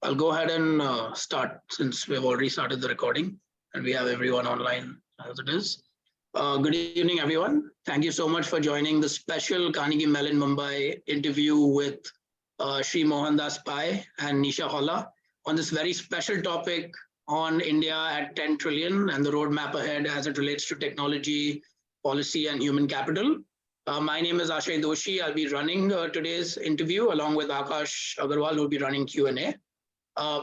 I'll go ahead and start since we've already started the recording and we have everyone online as it is. Good evening, everyone. Thank you so much for joining the special Carnegie Mellon Mumbai interview with Shri Mohandas Pai and Nisha Holla on this very special topic on India at 10 trillion and the roadmap ahead as it relates to technology, policy, and human capital. My name is Ashay Doshi. I'll be running today's interview along with Akash Agarwal, who will be running Q&A.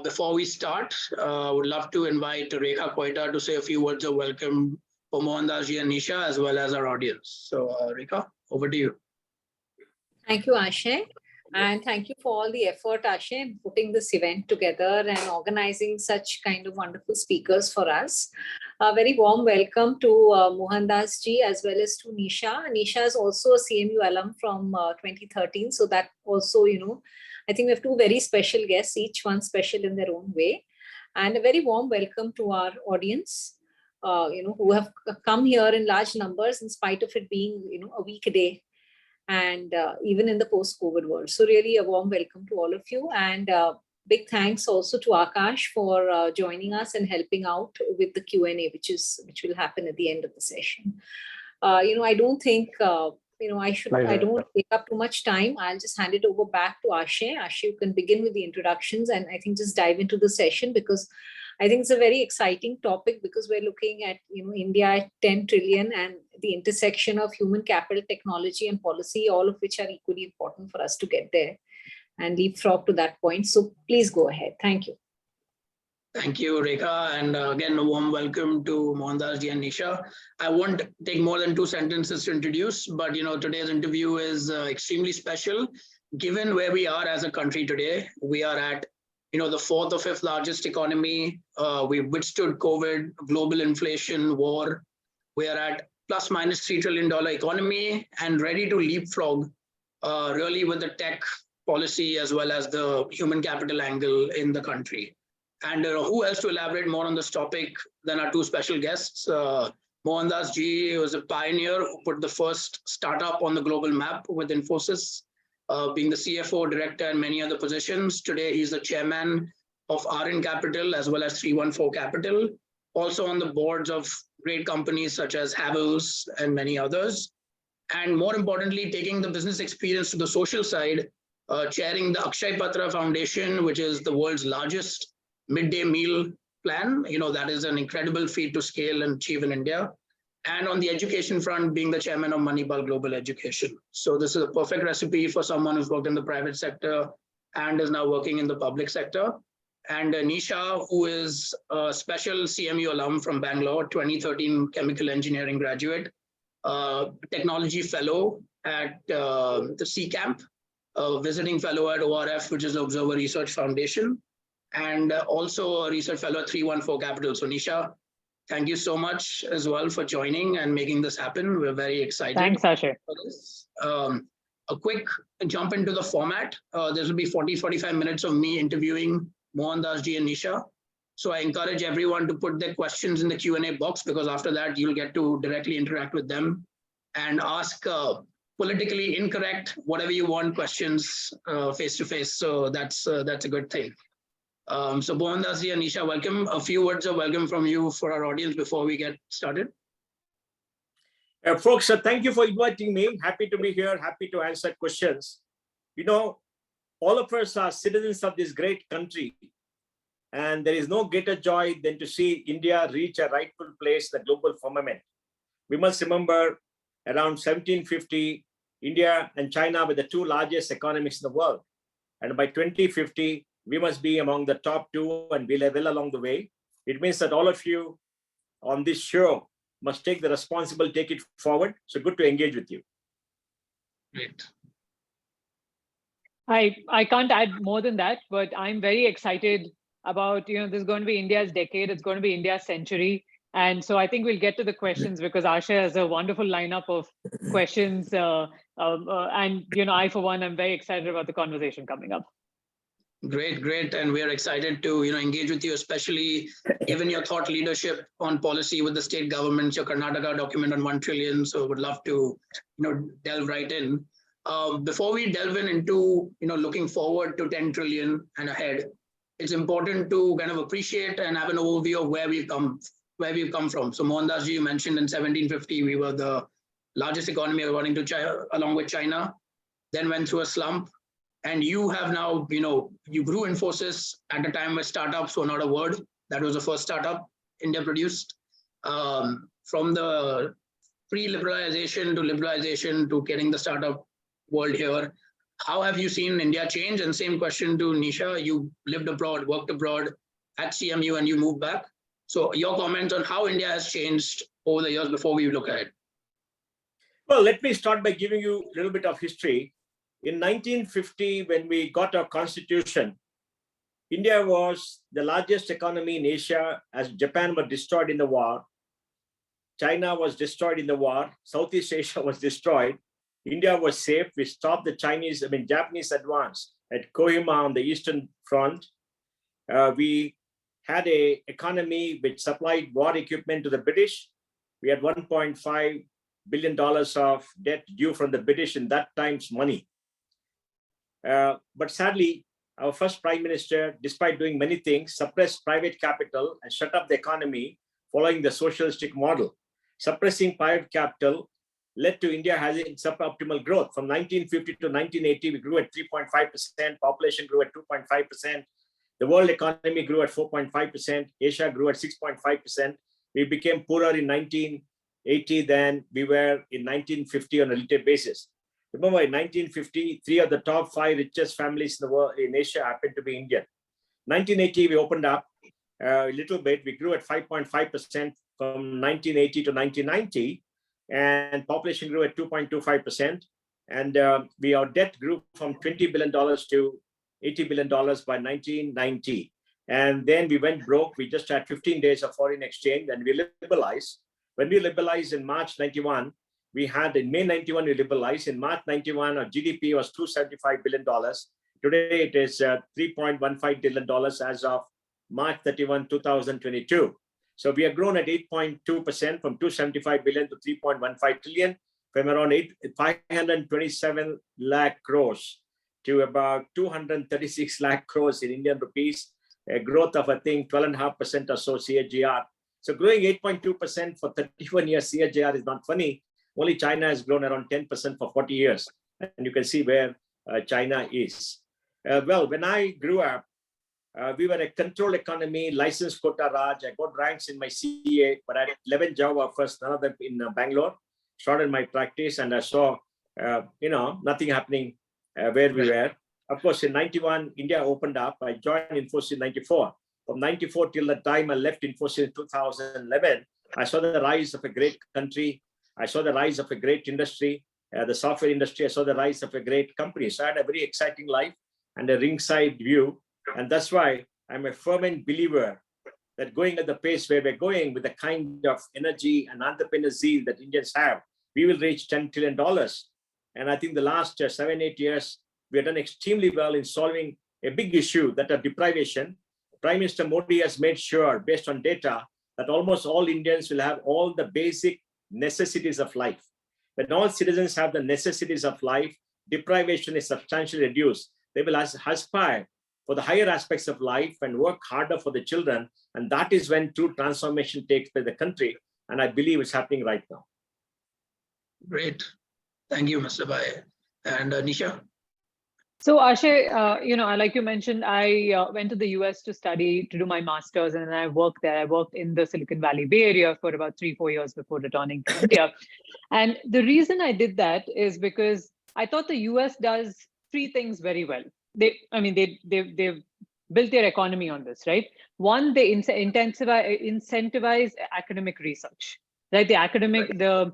Before we start, I would love to invite Rekha Koita to say a few words of welcome for Mohandas ji and Nisha, as well as our audience. So, Rekha, over to you. Thank you, Ashay. And thank you for all the effort, Ashay, in putting this event together and organizing such kind of wonderful speakers for us. A very warm welcome to Mohandas ji as well as to Nisha. Nisha is also a CMU alum from 2013. So that also, I think we have two very special guests, each one special in their own way. And a very warm welcome to our audience, who have come here in large numbers in spite of it being, a weekday. And even in the post-COVID world. So really a warm welcome to all of you. And big thanks also to Akash for joining us and helping out with the Q&A, which will happen at the end of the session. I don't think, I don't take up too much time. I'll just hand it over back to Ashay. Ashay, you can begin with the introductions and I think just dive into the session because I think it's a very exciting topic because we're looking at, India at 10 trillion and the intersection of human capital, technology and policy, all of which are equally important for us to get there and leapfrog to that point. So please go ahead. Thank you. Thank you, Rekha. And again, a warm welcome to Mohandas ji and Nisha. I won't take more than 2 sentences to introduce, but today's interview is extremely special given where we are as a country today. We are at the 4th or 5th largest economy. We've withstood COVID, global inflation, war. We are at plus minus $3 trillion economy and ready to leapfrog really with the tech policy as well as the human capital angle in the country. And who else to elaborate more on this topic than our 2 special guests? Mohandas ji was a pioneer who put the first startup on the global map with Infosys. Being the CFO, director, and many other positions. Today, he's the chairman of RN Capital as well as 314 Capital, also on the boards of great companies such as Havells and many others. And more importantly, taking the business experience to the social side, chairing the Akshay Patra Foundation, which is the world's largest midday meal plan. That is an incredible feat to scale and achieve in India. And on the education front, being the chairman of Moneyball Global Education. So this is a perfect recipe for someone who's worked in the private sector and is now working in the public sector. And Nisha, who is a special CMU alum from Bangalore, 2013 chemical engineering graduate, technology fellow at the C-Camp, visiting fellow at ORF, which is the Observer Research Foundation, and also a research fellow at 314 Capital. So Nisha, thank you so much as well for joining and making this happen. We're very excited. Thanks, Ashay. For this. A quick jump into the format. This will be 40-45 minutes of me interviewing Mohandas ji and Nisha. So I encourage everyone to put their questions in the Q&A box because after that, you'll get to directly interact with them and ask politically incorrect, whatever you want questions face-to-face. So that's a good thing. So Mohandas ji and Nisha, welcome. A few words of welcome from you for our audience before we get started. Folks, thank you for inviting me. Happy to be here. Happy to answer questions. All of us are citizens of this great country. And there is no greater joy than to see India reach a rightful place in the global firmament. We must remember around 1750, India and China were the 2 largest economies in the world. And by 2050, we must be among the top 2 and we'll well along the way. It means that all of you on this show must take the responsibility, take it forward. So good to engage with you. Great. I can't add more than that, but I'm very excited about, this is going to be India's decade. It's going to be India's century. And so I think we'll get to the questions because Ashay has a wonderful lineup of questions. And, I, for one, I'm very excited about the conversation coming up. Great. And we are excited to, engage with you, especially given your thought leadership on policy with the state governments, your Karnataka document on 1 trillion. So would love to, delve right in. Before we delve into looking forward to 10 trillion and ahead, it's important to kind of appreciate and have an overview of where we've come from. So Mohandas ji, you mentioned in 1750 we were the largest economy according to China, along with China, then went through a slump. And you have now, you grew Infosys at a time where startups were not a word. That was the first startup India produced. From the pre-liberalization to liberalization to getting the startup world here, how have you seen India change? And same question to Nisha. You lived abroad, worked abroad at CMU, and you moved back. So your comments on how India has changed over the years before we look at it. Well, let me start by giving you a little bit of history. In 1950, when we got our constitution, India was the largest economy in Asia as Japan was destroyed in the war. China was destroyed in the war. Southeast Asia was destroyed. India was safe. We stopped the Japanese advance at Kohima on the Eastern Front. We had an economy which supplied war equipment to the British. We had $1.5 billion of debt due from the British in that time's money. But sadly, our first prime minister, despite doing many things, suppressed private capital and shut up the economy following the socialistic model. Suppressing private capital led to India having suboptimal growth. From 1950 to 1980, we grew at 3.5%, population grew at 2.5%, the world economy grew at 4.5%, Asia grew at 6.5%. We became poorer in 1980 than we were in 1950 on a relative basis. Remember, in 1950, 3 of the top 5 richest families in the world in Asia happened to be Indian. 1980, we opened up a little bit. We grew at 5.5% from 1980 to 1990, and population grew at 2.25%. And our debt grew from $20 billion to $80 billion by 1990. And then we went broke. We just had 15 days of foreign exchange, and we liberalized. When we liberalized in March 91, we had in May 91, we liberalized. In March 91, our GDP was $275 billion. Today, it is $3.15 billion as of March 31, 2022. So we have grown at 8.2% from 275 billion to 3.15 trillion, from around 527 lakh crores to about 236 lakh crores in Indian rupees, a growth of, I think, 12.5% or so CAGR. So growing 8.2% for 31 years CAGR is not funny. Only China has grown around 10% for 40 years. And you can see where China is. Well, when I grew up, we were a controlled economy, licensed quota Raj. I got ranks in my CA, but I had 11 job offers, none of them in Bangalore. Started my practice, and I saw, nothing happening where we were. Of course, in 91, India opened up. I joined Infosys in 94. From 94 till the time I left Infosys in 2011, I saw the rise of a great country. I saw the rise of a great industry, the software industry. I saw the rise of a great company. So I had a very exciting life and a ringside view. And that's why I'm a fervent believer that going at the pace where we're going with the kind of energy and entrepreneur zeal that Indians have, we will reach $10 trillion. And I think the last 7-8 years, we have done extremely well in solving a big issue, that of deprivation. Prime Minister Modi has made sure, based on data, that almost all Indians will have all the basic necessities of life. When all citizens have the necessities of life, deprivation is substantially reduced. They will aspire for the higher aspects of life and work harder for the children. And that is when true transformation takes place in the country. And I believe it's happening right now. Great. Thank you, Mr. Bhai. And Nisha? So Ashay, like you mentioned, I went to the US to do my master's, and then I worked there. I worked in the Silicon Valley Bay Area for about 3-4 years before returning to India. And the reason I did that is because I thought the US does 3 things very well. They've built their economy on this, right? One, they incentivize academic research, right? The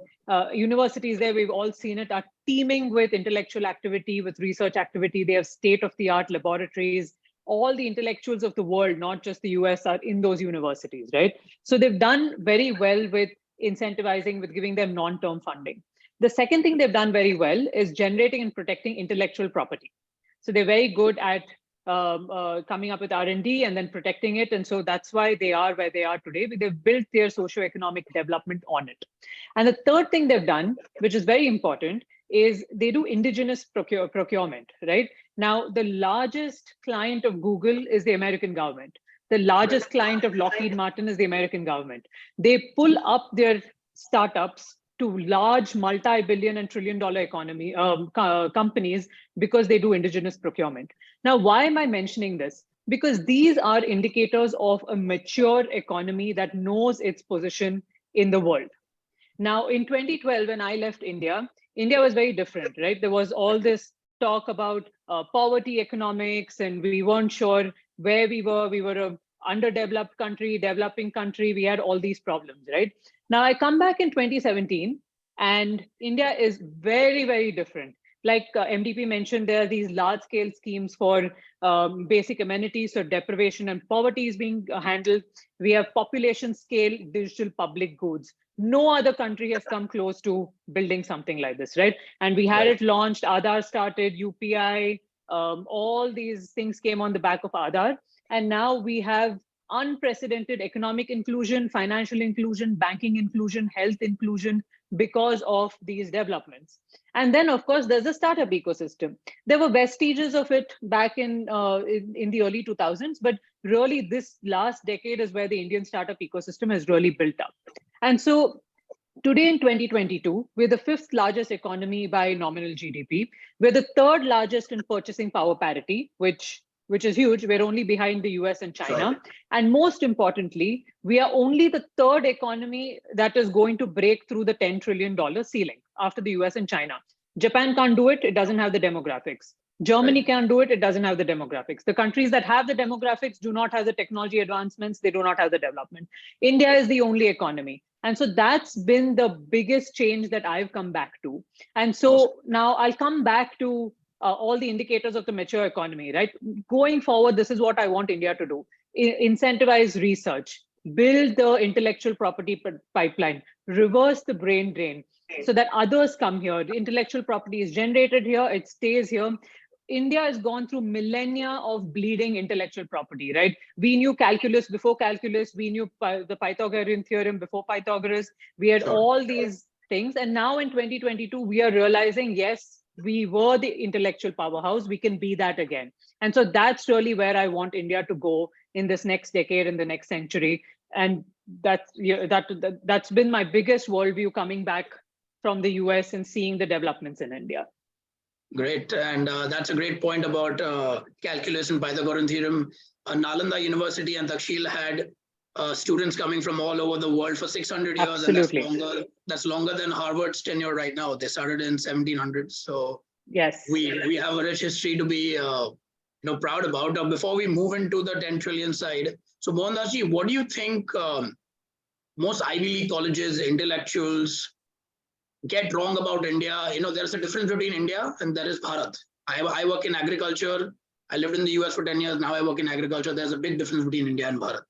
universities there, we've all seen it, are teeming with intellectual activity, with research activity. They have state-of-the-art laboratories. All the intellectuals of the world, not just the US, are in those universities, right? So they've done very well with incentivizing, with giving them non-term funding. The second thing they've done very well is generating and protecting intellectual property. So they're very good at coming up with R&D and then protecting it. And so that's why they are where they are today. They've built their socioeconomic development on it. And the third thing they've done, which is very important, is they do indigenous procurement, right? Now, the largest client of Google is the American government. The largest client of Lockheed Martin is the American government. They pull up their startups to large multi-billion and trillion-dollar economy companies because they do indigenous procurement. Now, why am I mentioning this? Because these are indicators of a mature economy that knows its position in the world. Now, in 2012, when I left India, India was very different, right? There was all this talk about poverty economics, and we weren't sure where we were. We were an underdeveloped country, developing country. We had all these problems, right? Now, I come back in 2017, and India is very, very different. Like MDP mentioned, there are these large-scale schemes for basic amenities, so deprivation and poverty is being handled. We have population-scale digital public goods. No other country has come close to building something like this, right? And we had it launched, Aadhaar started, UPI, all these things came on the back of Aadhaar. And now we have unprecedented economic inclusion, financial inclusion, banking inclusion, health inclusion because of these developments. And then, of course, there's a startup ecosystem. There were vestiges of it back in the early 2000s, but really this last decade is where the Indian startup ecosystem has really built up. And so today in 2022, we're the 5th largest economy by nominal GDP. We're the 3rd largest in purchasing power parity, which is huge. We're only behind the US and China. Sure. And most importantly, we are only the 3rd economy that is going to break through the $10 trillion ceiling after the US and China. Japan can't do it. It doesn't have the demographics. Germany can't do it. It doesn't have the demographics. The countries that have the demographics do not have the technology advancements. They do not have the development. India is the only economy. And so that's been the biggest change that I've come back to. And so now I'll come back to all the indicators of the mature economy, right? Going forward, this is what I want India to do. Incentivize research, build the intellectual property pipeline, reverse the brain drain so that others come here. The intellectual property is generated here, it stays here. India has gone through millennia of bleeding intellectual property, right? We knew calculus before calculus. We knew the Pythagorean theorem before Pythagoras. We had all these things. And now in 2022, we are realizing, yes, we were the intellectual powerhouse. We can be that again. And so that's really where I want India to go in this next decade, in the next century. And that's been my biggest worldview coming back from the US and seeing the developments in India. Great. And that's a great point about calculus and Pythagorean theorem. Nalanda University and Takshila had students coming from all over the world for 600 years. Absolutely. And that's longer than Harvard's tenure right now. They started in 1700s. So yes, we have a rich history to be proud about. Before we move into the 10 trillion side, so Mohandas, what do you think most Ivy League colleges, intellectuals get wrong about India? There's a difference between India and there is Bharat. I work in agriculture. I lived in the US for 10 years. Now I work in agriculture. There's a big difference between India and Bharat.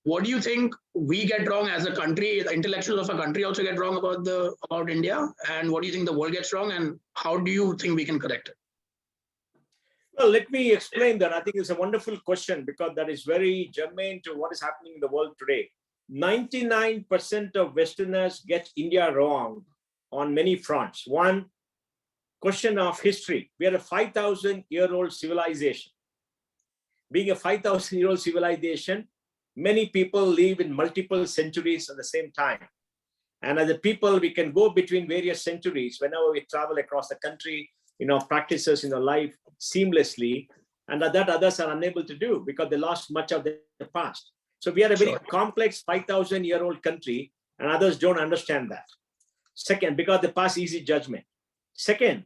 What do you think we get wrong as a country? The intellectuals of a country also get wrong about India. And what do you think the world gets wrong? And how do you think we can correct it? Well, let me explain that. I think it's a wonderful question because that is very germane to what is happening in the world today. 99% of Westerners get India wrong on many fronts. One, question of history. We are a 5,000-year-old civilization. Being a 5,000-year-old civilization, many people live in multiple centuries at the same time. And as a people, we can go between various centuries whenever we travel across the country, practices life seamlessly, and that others are unable to do because they lost much of the past. So we are a very complex 5,000-year-old country, and others don't understand that. Second, because they pass easy judgment. Second,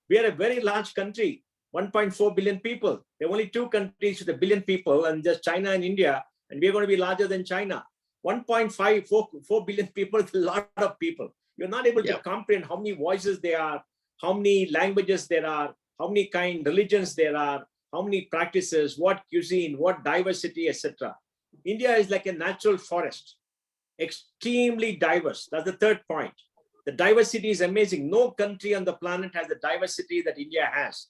we are a very large country, 1.4 billion people. There are only 2 countries with 1 billion people, and just China and India, and we're going to be larger than China. 1.4 billion people is a lot of people. You're not able to comprehend how many voices there are, how many languages there are, how many religions there are, how many practices, what cuisine, what diversity, etc. India is like a natural forest, extremely diverse. That's the third point. The diversity is amazing. No country on the planet has the diversity that India has.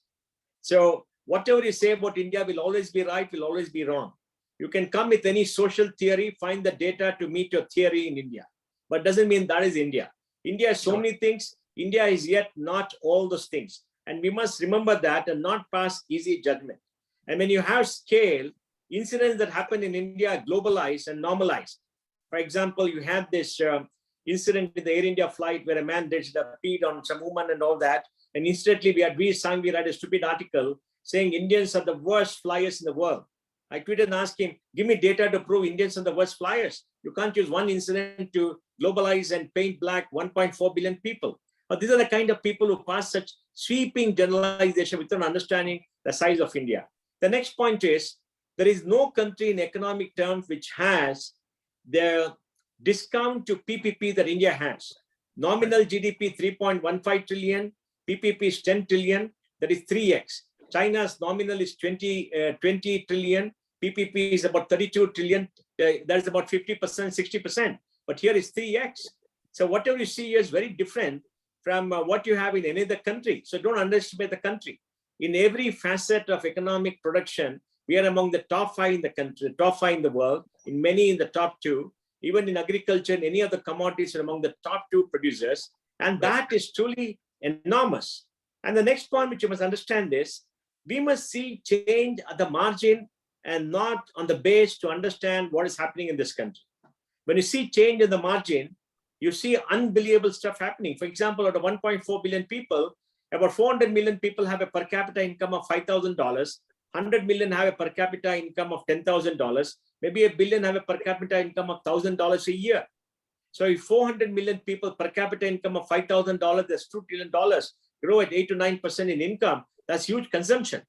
So whatever you say about India will always be right, will always be wrong. You can come with any social theory, find the data to meet your theory in India, but doesn't mean that is India. India has so many things. India is yet not all those things. And we must remember that and not pass easy judgment. And when you have scale, incidents that happen in India are globalized and normalized. For example, you had this incident in the Air India flight where a man peed on some woman and all that. And instantly we read a stupid article saying Indians are the worst flyers in the world. I tweeted and asked him, give me data to prove Indians are the worst flyers. You can't use one incident to globalize and paint black 1.4 billion people. But these are the kind of people who pass such sweeping generalization without understanding the size of India. The next point is, there is no country in economic terms which has the discount to PPP that India has. Nominal GDP 3.15 trillion, PPP is 10 trillion, that is 3x. China's nominal is 20 trillion, PPP is about 32 trillion, that is about 50%, 60%, but here is 3x. So whatever you see here is very different from what you have in any other country. So don't underestimate the country. In every facet of economic production, we are among the top 5 in the country, top 5 in the world, in many in the top 2. Even in agriculture and any other commodities are among the top 2 producers. And that is truly enormous. And the next point which you must understand is, we must see change at the margin and not on the base to understand what is happening in this country. When you see change in the margin, you see unbelievable stuff happening. For example, out of 1.4 billion people, about 400 million people have a per capita income of $5,000. 100 million have a per capita income of $10,000. Maybe a billion have a per capita income of $1,000 a year. So if 400 million people per capita income of $5,000, that's $2 trillion, grow at 8 to 9% in income, that's huge consumption.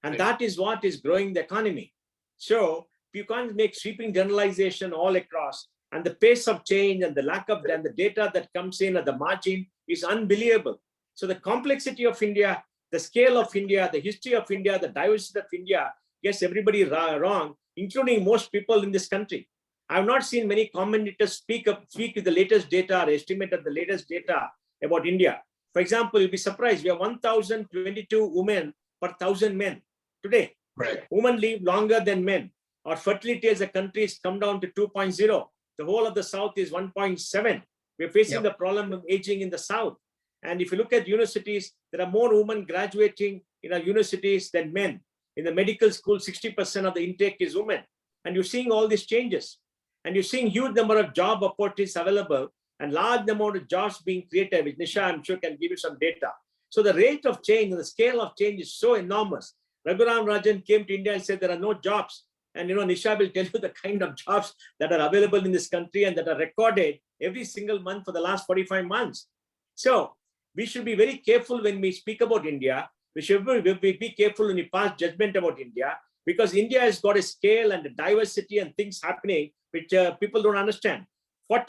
And that is what is growing the economy. So you can't make sweeping generalization all across. And the pace of change and the lack of and the data that comes in at the margin is unbelievable. So the complexity of India, the scale of India, the history of India, the diversity of India gets everybody wrong, including most people in this country. I have not seen many commentators speak with the latest data or estimate of the latest data about India. For example, you'll be surprised, we have 1,022 women per 1,000 men today. Right. Women live longer than men. Our fertility as a country has come down to 2.0. The whole of the South is 1.7. We're facing the problem of aging in the South. And if you look at universities, there are more women graduating in our universities than men. In the medical school, 60% of the intake is women. And you're seeing all these changes. And you're seeing huge number of job opportunities available and large amount of jobs being created, which Nisha, I'm sure, can give you some data. So the rate of change and the scale of change is so enormous. Raghuram Rajan came to India and said there are no jobs. And Nisha will tell you the kind of jobs that are available in this country and that are recorded every single month for the last 45 months. So we should be very careful when we speak about India. We should be careful when we pass judgment about India, because India has got a scale and a diversity and things happening which people don't understand. Our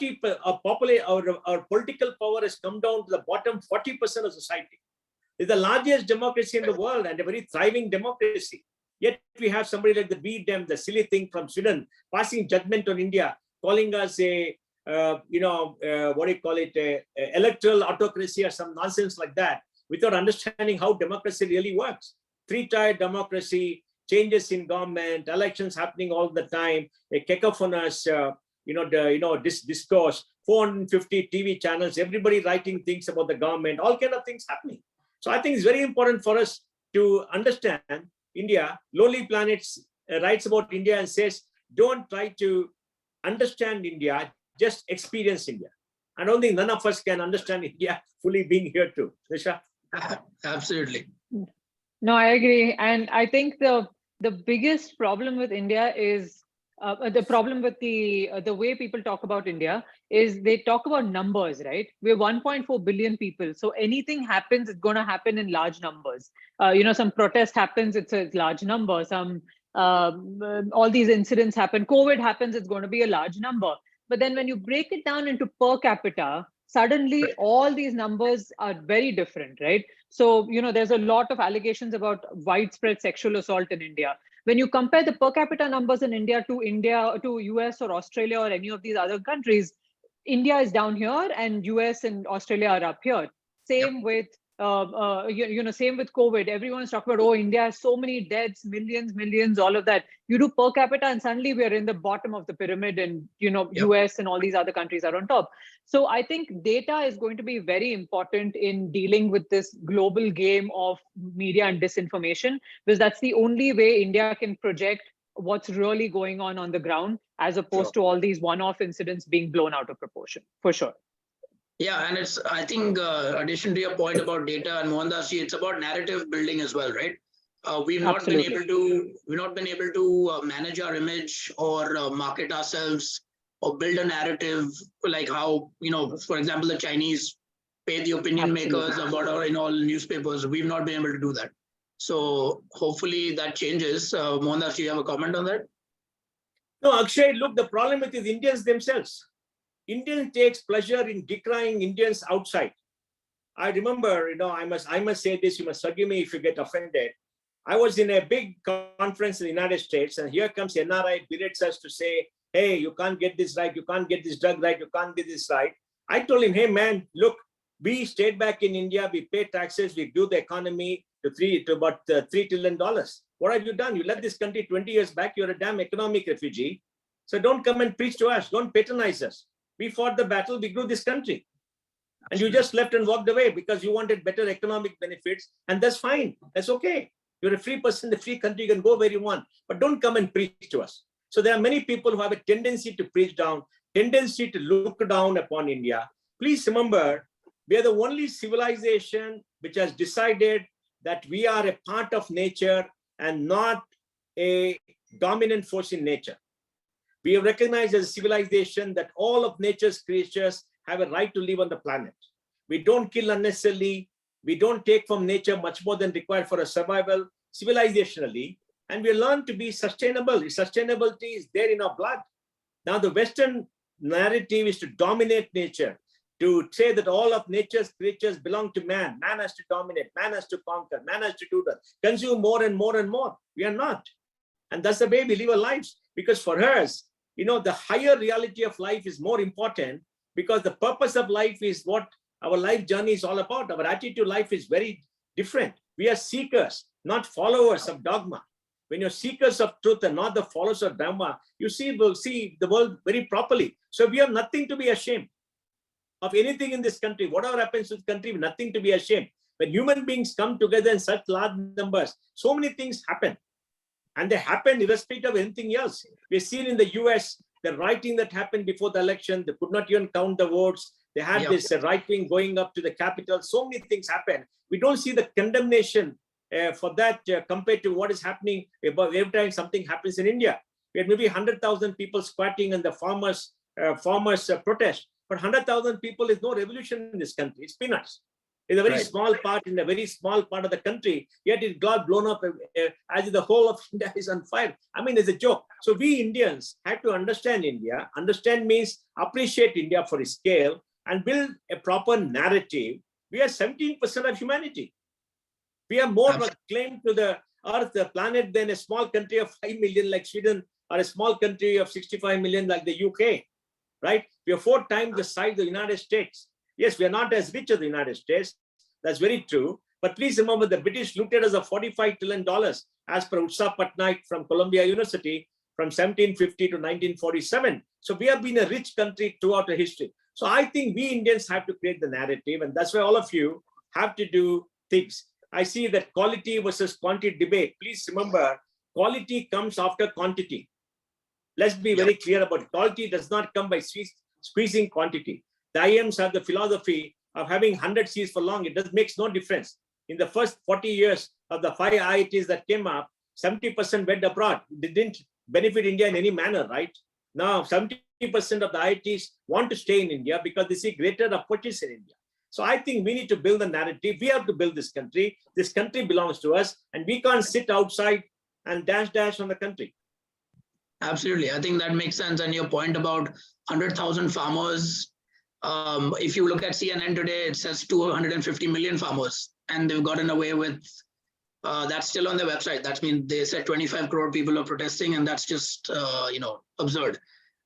political power has come down to the bottom 40% of society. It's the largest democracy in the world and a very thriving democracy. Yet we have somebody like the BDEM, the silly thing from Sweden, passing judgment on India, calling us a, electoral autocracy or some nonsense like that, without understanding how democracy really works. Three-tier democracy, changes in government, elections happening all the time, a cacophonous, discourse, 450 TV channels, everybody writing things about the government, all kind of things happening. So I think it's very important for us to understand India. Lonely Planets writes about India and says, don't try to understand India, just experience India. I don't think none of us can understand India fully being here too. Nisha? Absolutely. No, I agree. And I think the biggest problem with India is the problem with the way people talk about India is they talk about numbers, right? We're 1.4 billion people. So anything happens, it's going to happen in large numbers. Some protest happens, it's a large number. Some all these incidents happen. COVID happens, it's going to be a large number. But then when you break it down into per capita, suddenly all these numbers are very different, right? So, there's a lot of allegations about widespread sexual assault in India. When you compare the per capita numbers in India, to US or Australia or any of these other countries, India is down here and US and Australia are up here. Same with Same with COVID. Everyone is talking about, oh, India has so many deaths, millions, all of that. You do per capita and suddenly we are in the bottom of the pyramid, and, Yep. US and all these other countries are on top. So I think data is going to be very important in dealing with this global game of media and disinformation, because that's the only way India can project what's really going on the ground, as opposed to all these one-off incidents being blown out of proportion, for sure. Yeah, and it's, I think, addition to your point about data and Mohandas, it's about narrative building as well, right? We've not been able to manage our image or market ourselves or build a narrative like how, for example, the Chinese pay the opinion makers about our in all newspapers. We've not been able to do that. So hopefully that changes. Mohandas, do you have a comment on that? No, Akshay, look, the problem with the Indians themselves. Indians takes pleasure in decrying Indians outside. I remember, I must say this, you must forgive me if you get offended. I was in a big conference in the United States, and here comes NRI, berates us to say, hey, you can't get this right, you can't get this drug right, you can't get this right. I told him, hey man, look, we stayed back in India, we pay taxes, we grew the economy to about $3 trillion. What have you done? You left this country 20 years back, you're a damn economic refugee. So don't come and preach to us, don't patronize us. We fought the battle, we grew this country. And you just left and walked away because you wanted better economic benefits. And that's fine, that's okay. You're a free person, the free country, you can go where you want, but don't come and preach to us. So there are many people who have a tendency to preach down, tendency to look down upon India. Please remember, we are the only civilization which has decided that we are a part of nature and not a dominant force in nature. We have recognized as a civilization that all of nature's creatures have a right to live on the planet. We don't kill unnecessarily. We don't take from nature much more than required for a survival civilizationally. And we learn to be sustainable. Sustainability is there in our blood. Now, the Western narrative is to dominate nature, to say that all of nature's creatures belong to man. Man has to dominate, man has to conquer, man has to do that, consume more and more and more. We are not. And that's the way we live our lives. Because for us, the higher reality of life is more important, because the purpose of life is what our life journey is all about. Our attitude to life is very different. We are seekers, not followers of dogma. When you're seekers of truth and not the followers of dogma, you will see the world very properly. So we have nothing to be ashamed of anything in this country. Whatever happens to the country, nothing to be ashamed. When human beings come together in such large numbers, so many things happen. And they happen irrespective of anything else. We've seen in the US, the rioting that happened before the election, they could not even count the votes. They had this rioting going up to the Capitol. So many things happen. We don't see the condemnation for that compared to what is happening every time something happens in India. We had maybe 100,000 people squatting in the farmers protest. But 100,000 people is no revolution in this country. It's peanuts. It's a very small part in a very small part of the country, yet it got blown up as if the whole of India is on fire. I mean, it's a joke. So we Indians have to understand India. Understand means appreciate India for its scale and build a proper narrative. We are 17% of humanity. We have more claim to the earth, the planet, than a small country of 5 million like Sweden, or a small country of 65 million like the UK, right? We are 4 times the size of the United States. Yes, we are not as rich as the United States. That's very true. But please remember, the British looted us of $45 trillion as per Utsa Patnaik from Columbia University from 1750 to 1947. So we have been a rich country throughout the history. So I think we Indians have to create the narrative, and that's why all of you have to do things. I see that quality versus quantity debate. Please remember, quality comes after quantity. Let's be very clear about it. Quality does not come by squeezing quantity. The IMs have the philosophy of having 100 seats for long. It makes no difference. In the first 40 years of the 5 IITs that came up, 70% went abroad. They didn't benefit India in any manner, right? Now, 70% of the IITs want to stay in India because they see greater opportunities in India. So I think we need to build the narrative. We have to build this country. This country belongs to us, and we can't sit outside and dash on the country. Absolutely. I think that makes sense. And your point about 100,000 farmers, if you look at CNN today, it says 250 million farmers, and they've gotten away with, that's still on their website. That means they said 25 crore people are protesting, and that's just, absurd.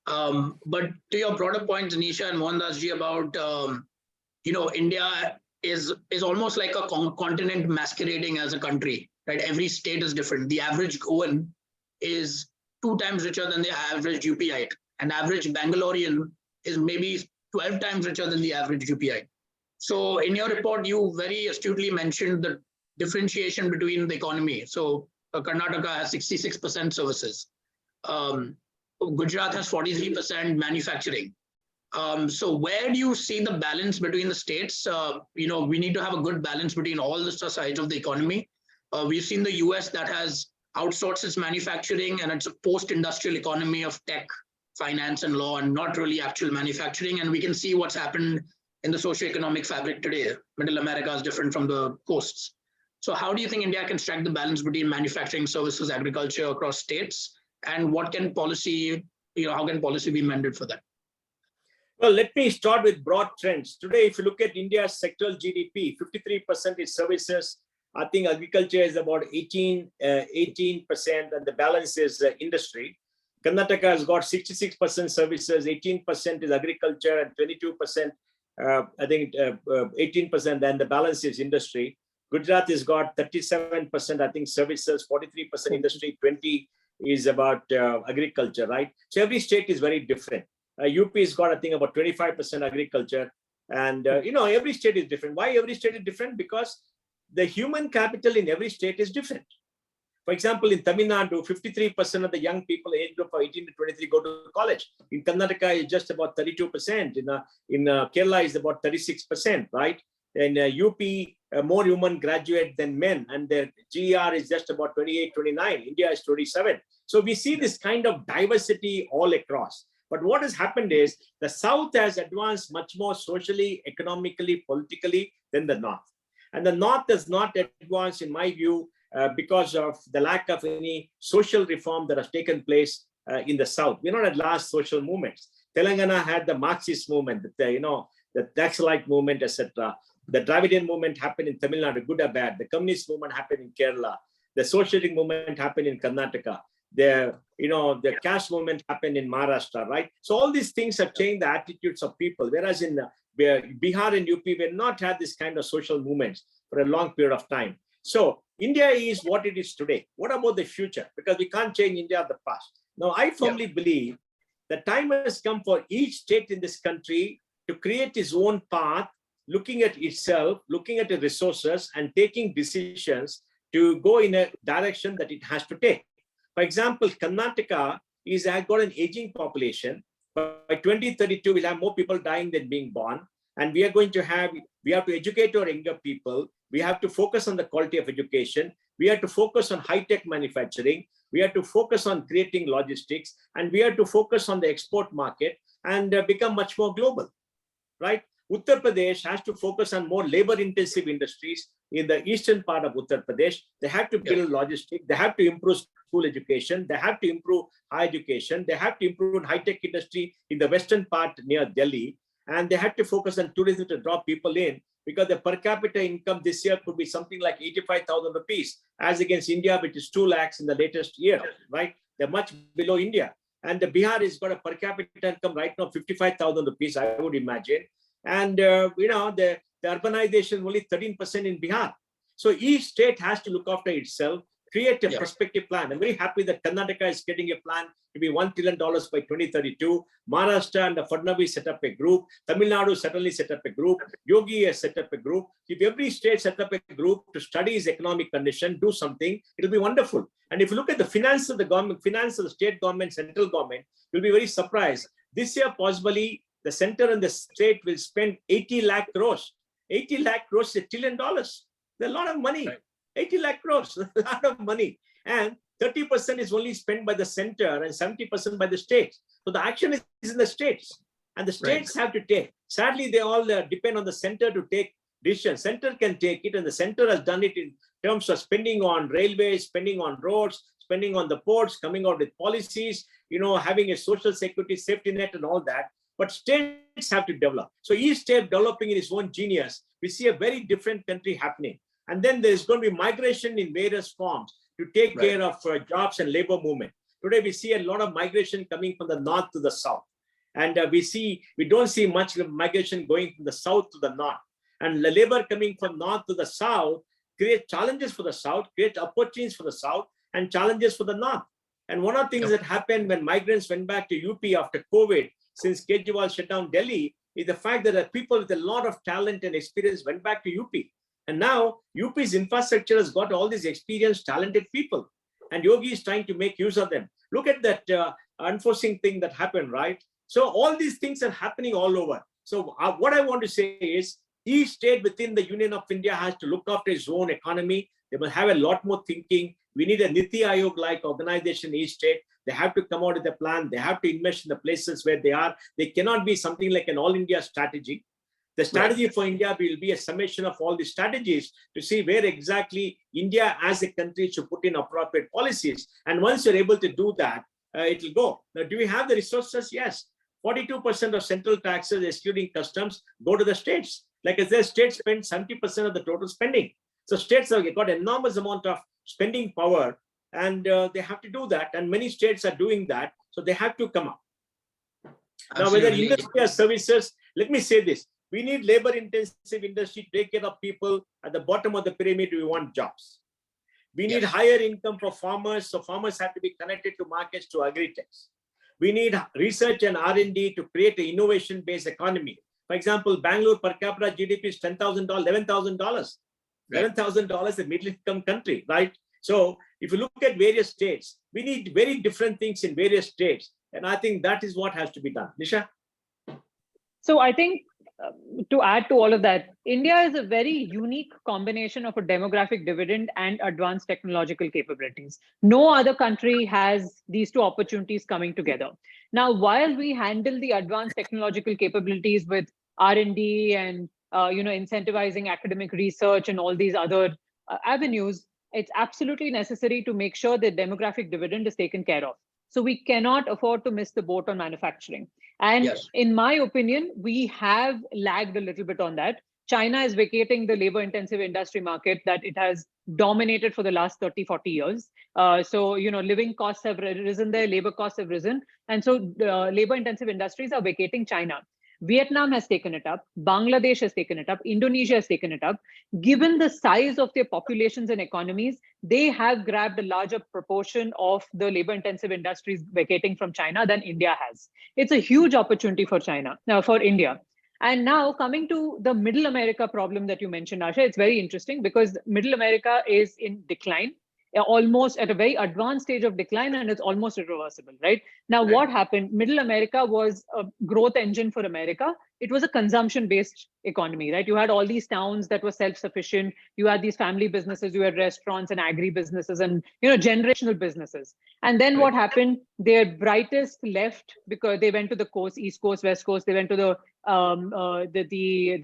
But to your broader point, Nisha and Mohandas ji, about, India is almost like a continent masquerading as a country, right? Every state is different. The average Goan is 2 times richer than the average UPite, and average Bangalorean is maybe 12 times richer than the average UPite. So in your report, you very astutely mentioned the differentiation between the economy. So Karnataka has 66% services. Gujarat has 43% manufacturing. So where do you see the balance between the states? We need to have a good balance between all the sides of the economy. We've seen the US that has outsourced its manufacturing, and it's a post-industrial economy of tech, finance, and law, and not really actual manufacturing. And we can see what's happened in the socioeconomic fabric today. Middle America is different from the coasts. So how do you think India can strike the balance between manufacturing, services, agriculture across states? And what can policy, how can policy be amended for that? Well, let me start with broad trends. Today, if you look at India's sectoral GDP, 53% is services. I think agriculture is about 18%, and the balance is industry. Karnataka has got 66% services, 18% is agriculture, and 22%, 18%, and the balance is industry. Gujarat has got 37%, I think, services, 43% industry, 20 is about agriculture, right? So every state is very different. UP has got, I think, about 25% agriculture. And, every state is different. Why every state is different? Because the human capital in every state is different. For example, in Tamil Nadu, 53% of the young people aged group of 18 to 23 go to college. In Karnataka, it's just about 32%. In Kerala, it's about 36%, right? In UP, more women graduate than men, and their GER is just about 28, 29. India is 27. So we see this kind of diversity all across. But what has happened is the South has advanced much more socially, economically, politically than the North. And the North has not advanced, in my view, because of the lack of any social reform that has taken place in the South. We're not at large social movements. Telangana had the Marxist movement, the Naxalite movement, etc. The Dravidian movement happened in Tamil Nadu, good or bad. The communist movement happened in Kerala. The socialistic movement happened in Karnataka. The caste movement happened in Maharashtra, right? So all these things have changed the attitudes of people. Whereas in Bihar and UP, we've not had this kind of social movements for a long period of time. So India is what it is today. What about the future? Because we can't change India of the past. Now, I firmly believe the time has come for each state in this country to create its own path, looking at itself, looking at the resources, and taking decisions to go in a direction that it has to take. For example, Karnataka has got an aging population. By 2032, we'll have more people dying than being born. And we have to educate our younger people. We have to focus on the quality of education. We have to focus on high-tech manufacturing. We have to focus on creating logistics. And we have to focus on the export market and become much more global, right? Uttar Pradesh has to focus on more labor-intensive industries in the eastern part of Uttar Pradesh. They have to build logistics. They have to improve school education. They have to improve higher education. They have to improve high-tech industry in the western part near Delhi. And they have to focus on tourism to draw people in, because the per capita income this year could be something like 85,000 rupees, as against India, which is 2 lakhs in the latest year, right? They're much below India. And the Bihar has got a per capita income right now, 55,000 rupees, I would imagine. And, the urbanization only 13% in Bihar. So each state has to look after itself, create a prospective plan. I'm very happy that Karnataka is getting a plan to be $1 trillion by 2032. Maharashtra and the Fadnavis set up a group. Tamil Nadu certainly set up a group. Yogi has set up a group. If every state set up a group to study its economic condition, do something, it'll be wonderful. And if you look at the finance of the government, finance of the state government, central government, you'll be very surprised. This year, possibly, the center and the state will spend 80 lakh crores. 80 lakh crores is $1 trillion. There's a lot of money. Right. 80 lakh crores, a lot of money. And 30% is only spent by the center and 70% by the states. So the action is in the states. And the states have to take. Sadly, they all depend on the center to take decisions. Center can take it, and the center has done it in terms of spending on railways, spending on roads, spending on the ports, coming out with policies, having a social security safety net and all that. But states have to develop. So each state developing in its own genius, we see a very different country happening. And then there's going to be migration in various forms to take care of jobs and labor movement. Today, we see a lot of migration coming from the north to the south. And we don't see much migration going from the south to the north. And the labor coming from north to the south create challenges for the south, create opportunities for the south, and challenges for the north. And one of the things that happened when migrants went back to UP after COVID, since Kejriwal shut down Delhi, is the fact that the people with a lot of talent and experience went back to UP. And now UP's infrastructure has got all these experienced, talented people. And Yogi is trying to make use of them. Look at that unforeseen thing that happened, right? So all these things are happening all over. So what I want to say is, each state within the Union of India has to look after its own economy. They will have a lot more thinking. We need a Niti Aayog-like organization in each state. They have to come out with a plan. They have to invest in the places where they are. They cannot be something like an all-India strategy. The strategy for India will be a summation of all the strategies to see where exactly India as a country should put in appropriate policies. And once you're able to do that, it will go. Now, do we have the resources? Yes. 42% of central taxes, excluding customs, go to the states. Like I said, states spend 70% of the total spending. So states have got enormous amount of spending power, and they have to do that. And many states are doing that. So they have to come up. Now, whether industry or services, let me say this. We need labor-intensive industry to take care of people at the bottom of the pyramid. We want jobs. We need higher income for farmers. So farmers have to be connected to markets, to agri-techs. We need research and R&D to create an innovation-based economy. For example, Bangalore per capita GDP is $10,000, $11,000. $11,000 a middle-income country, right? So if you look at various states, we need very different things in various states. And I think that is what has to be done. Nisha? So I think to add to all of that, India is a very unique combination of a demographic dividend and advanced technological capabilities. No other country has these two opportunities coming together. Now, while we handle the advanced technological capabilities with R&D and incentivizing academic research and all these other avenues, it's absolutely necessary to make sure that demographic dividend is taken care of. So we cannot afford to miss the boat on manufacturing. And in my opinion, we have lagged a little bit on that. China is vacating the labor-intensive industry market that it has dominated for the last 30, 40 years. So, living costs have risen there, labor costs have risen. And so labor-intensive industries are vacating China. Vietnam has taken it up. Bangladesh has taken it up. Indonesia has taken it up. Given the size of their populations and economies, they have grabbed a larger proportion of the labor-intensive industries vacating from China than India has. It's a huge opportunity for for India. And now coming to the Middle America problem that you mentioned, Asha, it's very interesting because Middle America is in decline, almost at a very advanced stage of decline, and it's almost irreversible, right? Now, what happened? Middle America was a growth engine for America. It was a consumption-based economy, right? You had all these towns that were self-sufficient. You had these family businesses, you had restaurants and agri-businesses and, generational businesses. And then what happened? Their brightest left because they went to the coast, East Coast, West Coast. They went to the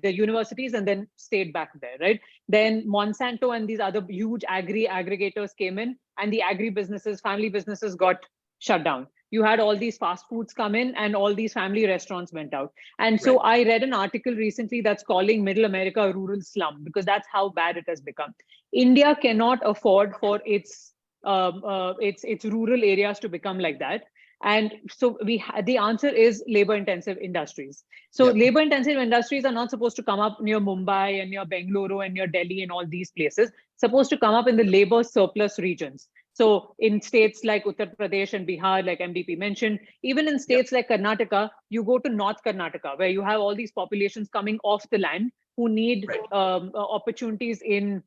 universities and then stayed back there, right? Then Monsanto and these other huge agri aggregators came in, and the agri businesses, family businesses got shut down. You had all these fast foods come in and all these family restaurants went out. And so I read an article recently that's calling Middle America a rural slum because that's how bad it has become. India cannot afford for its rural areas to become like that. And so the answer is labor-intensive industries. So labor-intensive industries are not supposed to come up near Mumbai and near Bengaluru and near Delhi and all these places. It's supposed to come up in the labor surplus regions. So in states like Uttar Pradesh and Bihar, like MDP mentioned, even in states like Karnataka, you go to North Karnataka, where you have all these populations coming off the land who need opportunities in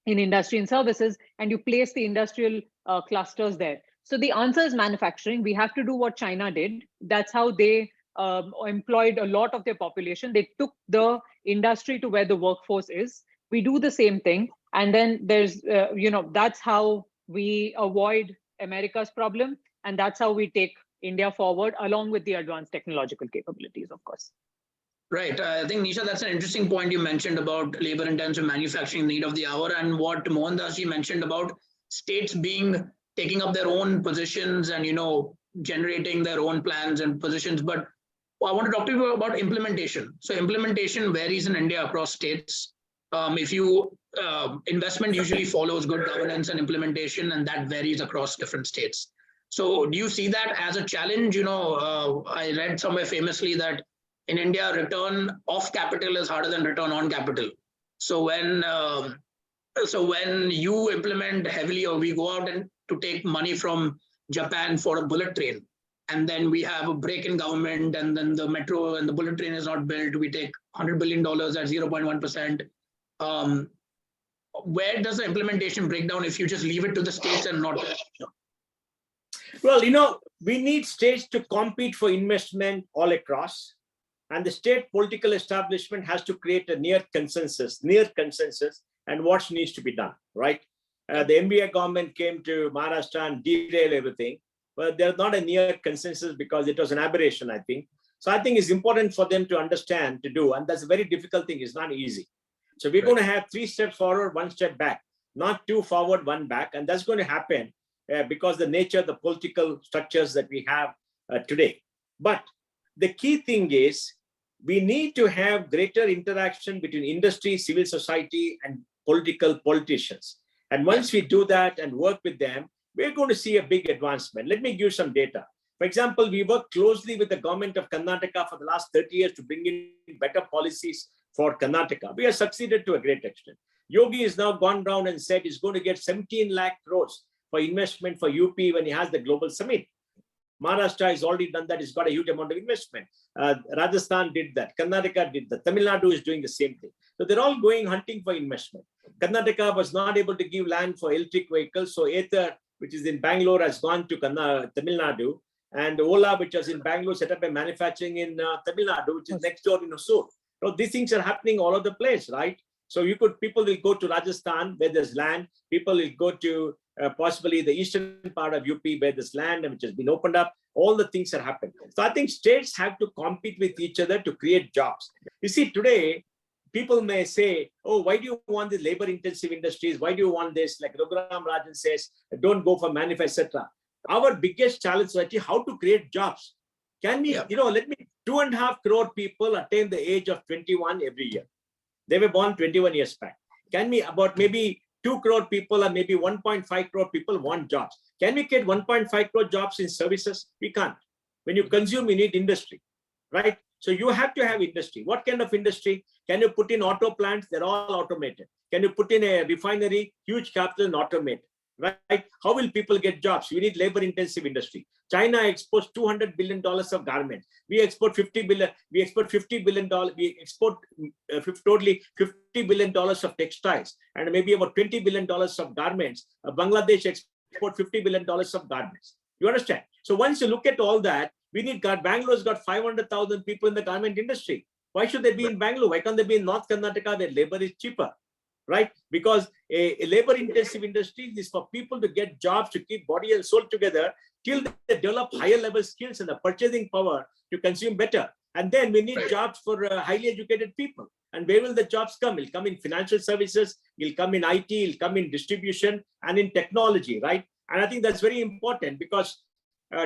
industry and services, and you place the industrial clusters there. So the answer is manufacturing. We have to do what China did. That's how they employed a lot of their population. They took the industry to where the workforce is. We do the same thing. And then there's, that's how we avoid America's problem. And that's how we take India forward, along with the advanced technological capabilities, of course. Right. I think, Nisha, that's an interesting point you mentioned about labor-intensive manufacturing need of the hour, and what Mohandas ji mentioned about states taking up their own positions and, generating their own plans and positions. But I want to talk to you about implementation. So implementation varies in India across states. Investment usually follows good governance and implementation, and that varies across different states. So do you see that as a challenge? I read somewhere famously that in India, return of capital is harder than return on capital. So when you implement heavily, or we go out and to take money from Japan for a bullet train, and then we have a break in government, and then the metro and the bullet train is not built, we take $100 billion at 0.1%. Where does the implementation break down if you just leave it to the states and not? Well, we need states to compete for investment all across, and the state political establishment has to create a near consensus and what needs to be done, right? The MBA government came to Maharashtra and derailed everything, but there's not a near consensus because it was an aberration, I think. So I think it's important for them to understand, to do, and that's a very difficult thing. It's not easy. So we're going to have 3 steps forward, 1 step back, not 2 forward, 1 back. And that's going to happen because the nature of the political structures that we have today. But the key thing is we need to have greater interaction between industry, civil society, and politicians. And once we do that and work with them, we're going to see a big advancement. Let me give you some data. For example, we work closely with the government of Karnataka for the last 30 years to bring in better policies for Karnataka. We have succeeded to a great extent. Yogi has now gone down and said he's going to get 17 lakh crores for investment for UP when he has the global summit. Maharashtra has already done that. It's got a huge amount of investment. Rajasthan did that. Karnataka did that. Tamil Nadu is doing the same thing. So they're all going hunting for investment. Karnataka was not able to give land for electric vehicles. So Ather, which is in Bangalore, has gone to Tamil Nadu. And Holla, which was in Bangalore, set up a manufacturing in Tamil Nadu, which is next door in Hosur. So these things are happening all over the place, right? So people will go to Rajasthan where there's land. People will go to possibly the eastern part of UP where there's land and which has been opened up. All the things are happening. So I think states have to compete with each other to create jobs. You see, today, people may say, oh, why do you want the labor-intensive industries? Why do you want this? Like Raghuram Rajan says, don't go for manufacturing, etc. Our biggest challenge is actually how to create jobs. Can we, let me, 2.5 crore people attain the age of 21 every year. They were born 21 years back. Can we, about maybe 2 crore people or maybe 1.5 crore people want jobs. Can we get 1.5 crore jobs in services? We can't. When you consume, you need industry, right? So you have to have industry. What kind of industry? Can you put in auto plants? They're all automated. Can you put in a refinery? Huge capital and automate, right? How will people get jobs? We need labor-intensive industry. China exports $200 billion of garments. We export $50 billion. We export $50 billion. We export totally $50 billion of textiles and maybe about $20 billion of garments. Bangladesh exports $50 billion of garments. You understand? So once you look at all that, we need, Bangalore's got 500,000 people in the garment industry. Why should they be in Bangalore? Why can't they be in North Karnataka where labor is cheaper? Right? Because a labor-intensive industry is for people to get jobs, to keep body and soul together till they develop higher level skills and the purchasing power to consume better. And then we need jobs for highly educated people. And where will the jobs come? It'll come in financial services, it'll come in IT, it'll come in distribution and in technology, right? And I think that's very important because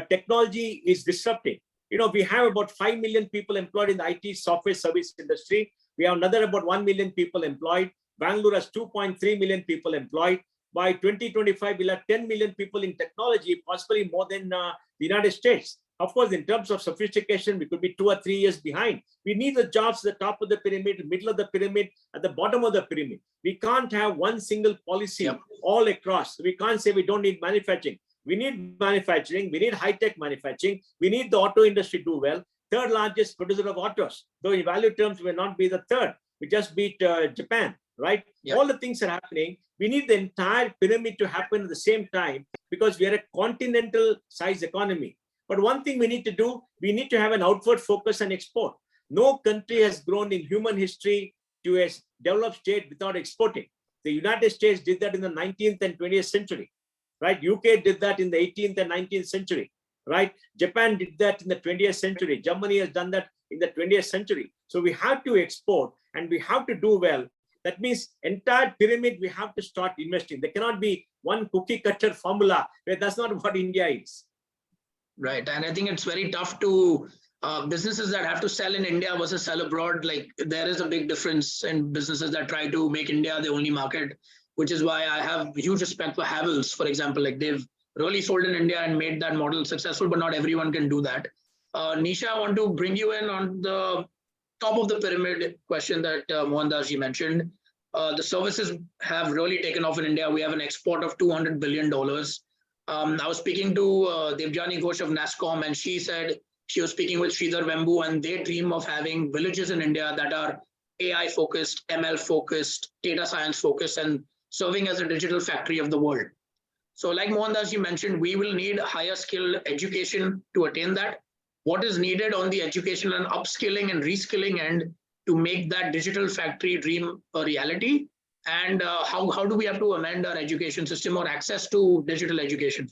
technology is disrupting. We have about 5 million people employed in the IT software service industry. We have another about 1 million people employed. Bangalore has 2.3 million people employed. By 2025, we'll have 10 million people in technology, possibly more than the United States. Of course, in terms of sophistication, we could be 2 or 3 years behind. We need the jobs at the top of the pyramid, middle of the pyramid, at the bottom of the pyramid. We can't have one single policy all across. We can't say we don't need manufacturing. We need manufacturing. We need high-tech manufacturing. We need the auto industry to do well. Third largest producer of autos. Though in value terms, we will not be the third. We just beat Japan. Right? All the things are happening. We need the entire pyramid to happen at the same time because we are a continental size economy. But one thing we need to do, we need to have an outward focus and export. No country has grown in human history to a developed state without exporting. The United States did that in the 19th and 20th century, right? UK did that in the 18th and 19th century, right? Japan did that in the 20th century. Germany has done that in the 20th century. So we have to export and we have to do well. That means entire pyramid, we have to start investing. There cannot be one cookie cutter formula where that's not what India is. Right. And I think it's very tough to businesses that have to sell in India versus sell abroad. Like there is a big difference in businesses that try to make India the only market, which is why I have huge respect for Havells, for example. Like they've really sold in India and made that model successful, but not everyone can do that. Nisha, I want to bring you in on the top of the pyramid question that Mohandas ji mentioned. The services have really taken off in India. We have an export of $200 billion. I was speaking to Devjani Ghosh of NASSCOM, and she said she was speaking with Sridhar Vembu, and they dream of having villages in India that are AI focused, ML focused, data science focused, and serving as a digital factory of the world. So like Mohandas ji mentioned, we will need higher skill education to attain that. What is needed on the educational and upskilling and reskilling end to make that digital factory dream a reality? And how do we have to amend our education system or access to digital education?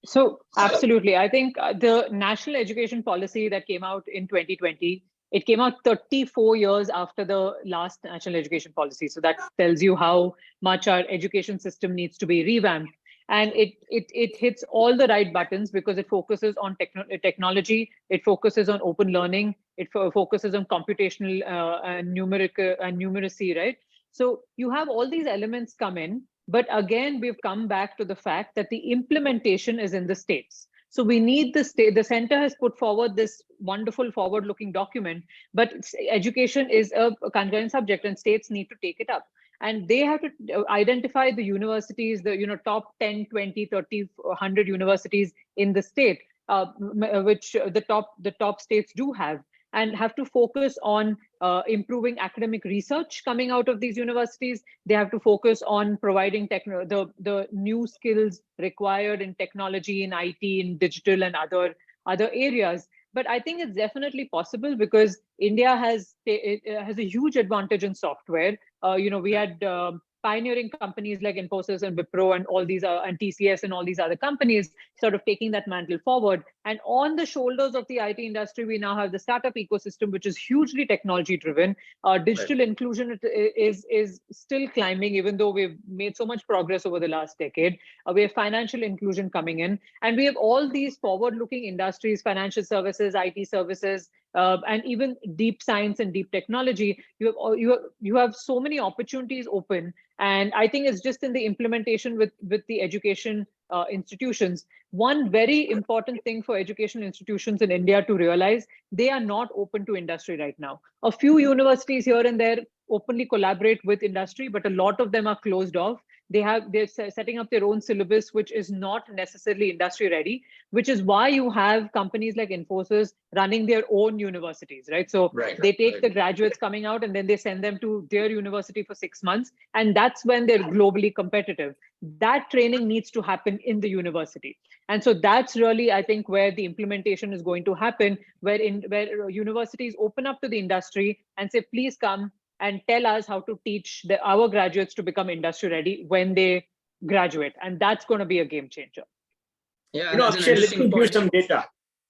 So absolutely. I think the national education policy that came out in 2020, it came out 34 years after the last national education policy. So that tells you how much our education system needs to be revamped. And it hits all the right buttons because it focuses on technology, it focuses on open learning, it focuses on computational and numeracy, right? So you have all these elements come in, but again, we've come back to the fact that the implementation is in the states. So we need the state. The center has put forward this wonderful forward-looking document, but education is a concurrent subject, and states need to take it up. And they have to identify the universities, the top 10, 20, 30, 100 universities in the state, which the top states do have, and have to focus on improving academic research coming out of these universities. They have to focus on providing the new skills required in technology, in IT, in digital, and other areas. But I think it's definitely possible because India has a huge advantage in software. We had pioneering companies like Infosys and Wipro and all these and TCS and all these other companies sort of taking that mantle forward. And on the shoulders of the IT industry, we now have the startup ecosystem, which is hugely technology driven. Digital inclusion is still climbing, even though we've made so much progress over the last decade. We have financial inclusion coming in, and we have all these forward-looking industries, financial services, IT services, and even deep science and deep technology. You have so many opportunities open, and I think it's just in the implementation with the education institutions. One very important thing for education institutions in India to realize, they are not open to industry right now. A few universities here and there openly collaborate with industry, but a lot of them are closed off. They're setting up their own syllabus, which is not necessarily industry ready, which is why you have companies like Infosys running their own universities, right? So they take the graduates coming out and then they send them to their university for 6 months. And that's when they're globally competitive. That training needs to happen in the university. And so that's really, I think, where the implementation is going to happen, where universities open up to the industry and say, please come and tell us how to teach our graduates to become industry ready when they graduate. And that's going to be a game changer. Yeah, Akshay, let me give you some data.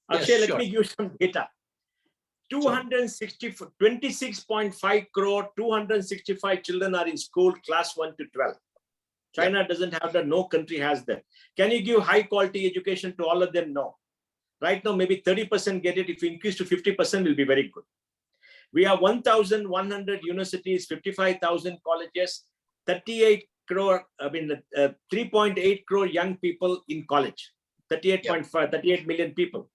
Akshay, Yes, let me give you some data. 26.5 crore, 265 children are in school, class 1 to 12. China doesn't have that. No country has that. Can you give high quality education to all of them? No. Right now, maybe 30% get it. If we increase to 50%, will be very good. We have 1,100 universities, 55,000 colleges, 38 crore, 3.8 crore young people in college, 38 million people.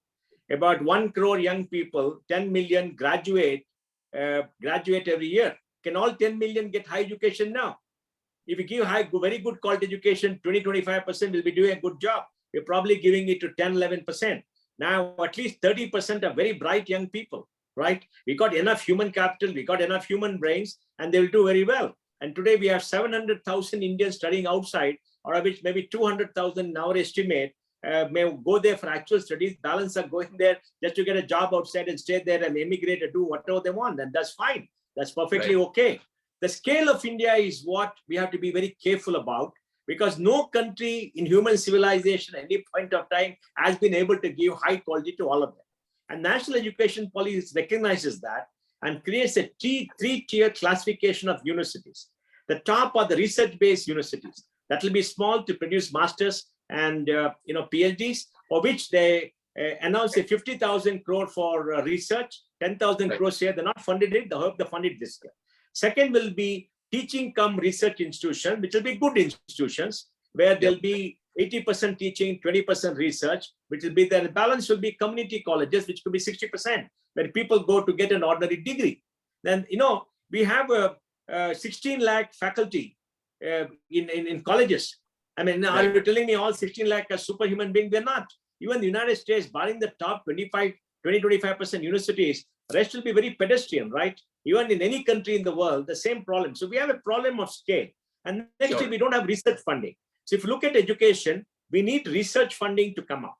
About 1 crore young people, 10 million graduate every year. Can all 10 million get high education now? If you give very good quality education, 20-25% will be doing a good job. We're probably giving it to 10-11%. Now, at least 30% are very bright young people, right? We got enough human capital, we got enough human brains, and they will do very well. And today we have 700,000 Indians studying outside, out of which maybe 200,000 in our estimate may go there for actual studies. Balance are going there just to get a job outside and stay there and emigrate and do whatever they want. And that's fine. That's perfectly okay. The scale of India is what we have to be very careful about, because no country in human civilization at any point of time has been able to give high quality to all of them. And national education policy recognizes that and creates a three-tier classification of universities. The top are the research-based universities. That will be small to produce masters and PhDs, for which they announce a 50,000 crore for research, 10,000 crores here. They're not funded it. They hope they fund it this year. Second will be teaching cum research institution, which will be good institutions where there'll be 80% teaching, 20% research, which will be the balance will be community colleges, which could be 60%, where people go to get an ordinary degree. Then, we have a 16 lakh faculty in colleges. I mean, are you telling me all 16 lakh are superhuman beings? They're not. Even the United States, barring the top 20-25% universities, the rest will be very pedestrian, right? Even in any country in the world, the same problem. So we have a problem of scale. And next, we don't have research funding. So if you look at education, we need research funding to come up.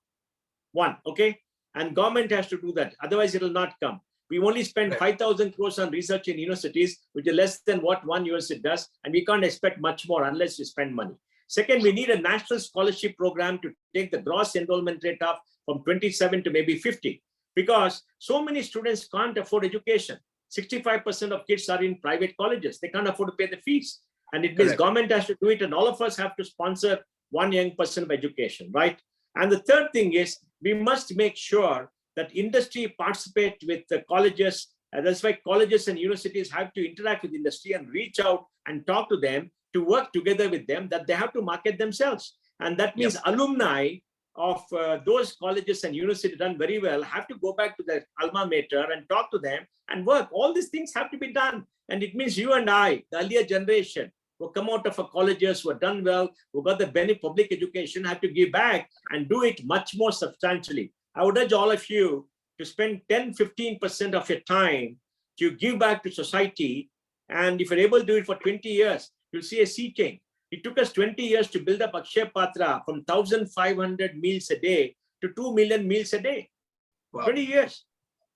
One, okay? And government has to do that. Otherwise, it will not come. We only spend 5,000 crores on research in universities, which is less than what one university does. And we can't expect much more unless we spend money. Second, we need a national scholarship program to take the gross enrollment rate up from 27 to maybe 50, because so many students can't afford education. 65% of kids are in private colleges. They can't afford to pay the fees. And it means government has to do it, and all of us have to sponsor one young person of education, right? And the third thing is we must make sure that industry participate with the colleges. And that's why colleges and universities have to interact with industry and reach out and talk to them, to work together with them, that they have to market themselves. And that means alumni of those colleges and universities done very well have to go back to their alma mater and talk to them and work. All these things have to be done. And it means you and I, the earlier generation, who come out of our colleges, who have done well, who got the benefit public education, have to give back and do it much more substantially. I would urge all of you to spend 10-15% of your time to give back to society. And if you're able to do it for 20 years, you'll see a sea change. It took us 20 years to build up Akshay Patra from 1,500 meals a day to 2 million meals a day. Wow. 20 years.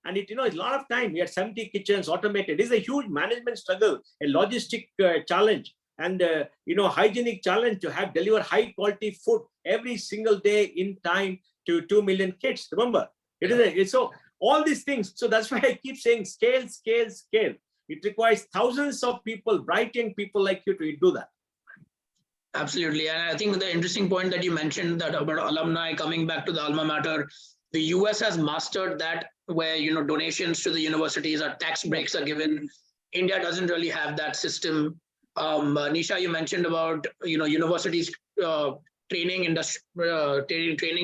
And it's a lot of time. We had 70 kitchens automated. It is a huge management struggle, a logistic challenge, and hygienic challenge to deliver high quality food every single day in time to 2 million kids. Remember, it's so all these things. So that's why I keep saying scale, scale, scale. It requires thousands of people, bright young people like you to do that. Absolutely. And I think the interesting point that you mentioned that about alumni coming back to the alma mater, the US has mastered that, where, donations to the universities or tax breaks are given. India doesn't really have that system. Nisha, you mentioned about, universities training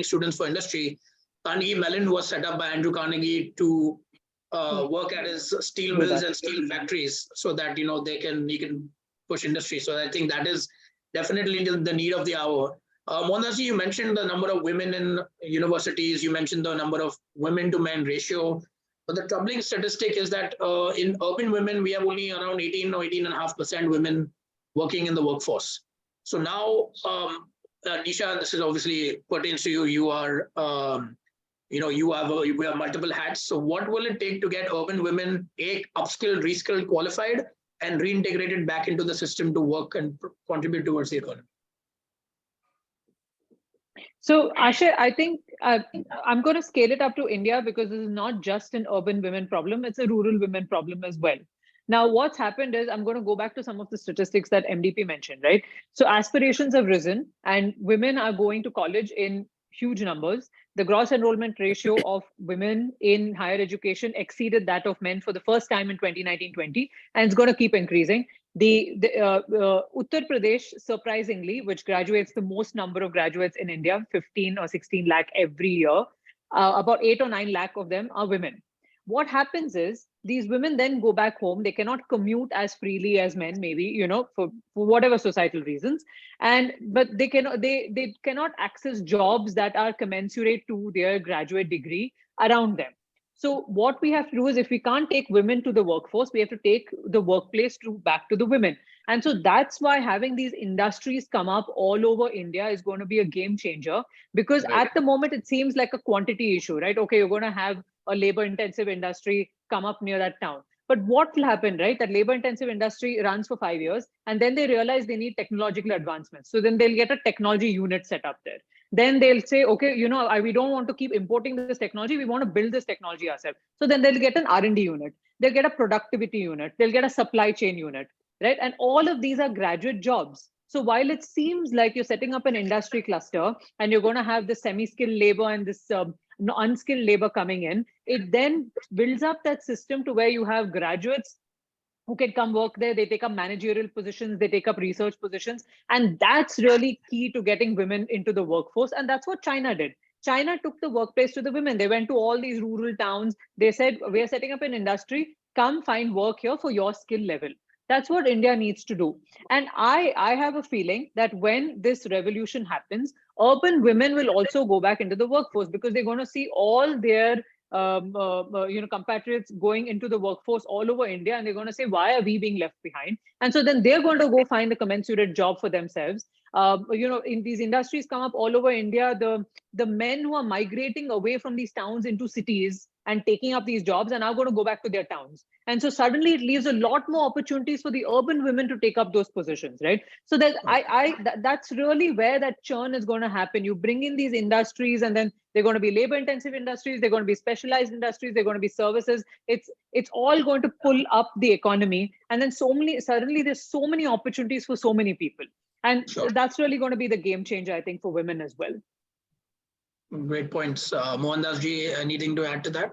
students for industry. Carnegie Mellon was set up by Andrew Carnegie to work at his steel mills and steel factories so that, he can push industry. So I think that is definitely the need of the hour. Mohandas, you mentioned the number of women in universities. You mentioned the number of women to men ratio. But the troubling statistic is that in urban women, we have only around 18 or 18.5% women working in the workforce. So now, Nisha, this is obviously pertains to you. You are, you have multiple hats. So what will it take to get urban women upskilled, reskilled, qualified, and reintegrated back into the system to work and contribute towards the economy? So, Ashay, I think I'm going to scale it up to India, because this is not just an urban women problem, it's a rural women problem as well. Now, what's happened is, I'm going to go back to some of the statistics that MDP mentioned, right? So aspirations have risen and women are going to college in huge numbers. The gross enrollment ratio of women in higher education exceeded that of men for the first time in 2019-20, and it's going to keep increasing. Uttar Pradesh, surprisingly, which graduates the most number of graduates in India, 15 or 16 lakh every year, about 8 or 9 lakh of them are women. What happens is, these women then go back home. They cannot commute as freely as men, maybe, for whatever societal reasons. But they cannot access jobs that are commensurate to their graduate degree around them. So what we have to do is, if we can't take women to the workforce, we have to take the workplace back to the women. And so that's why having these industries come up all over India is going to be a game changer, because at the moment, it seems like a quantity issue, right? Okay, you're going to have a labor intensive industry come up near that town. But what will happen, right? That labor intensive industry runs for 5 years, and then they realize they need technological advancements. So then they'll get a technology unit set up there. Then they'll say, okay, we don't want to keep importing this technology. We want to build this technology ourselves. So then they'll get an R&D unit. They'll get a productivity unit. They'll get a supply chain unit, right? And all of these are graduate jobs. So while it seems like you're setting up an industry cluster and you're going to have this semi-skilled labor and this unskilled labor coming in, it then builds up that system to where you have graduates who can come work there. They take up managerial positions, they take up research positions. And that's really key to getting women into the workforce. And that's what China did. China took the workplace to the women. They went to all these rural towns. They said, we are setting up an industry. Come find work here for your skill level. That's what India needs to do. And I have a feeling that when this revolution happens, urban women will also go back into the workforce because they're going to see all their compatriots going into the workforce all over India, and they're going to say, why are we being left behind? And so then they're going to go find a commensurate job for themselves. In these industries come up all over India, the men who are migrating away from these towns into cities and taking up these jobs are now going to go back to their towns. And so suddenly it leaves a lot more opportunities for the urban women to take up those positions, right? So that that's really where that churn is going to happen. You bring in these industries, and then they're going to be labor intensive industries, they're going to be specialized industries, they're going to be services. It's all going to pull up the economy. And then suddenly there's so many opportunities for so many people. And that's really going to be the game changer, I think, for women as well. Great points. Mohandas ji, anything to add to that?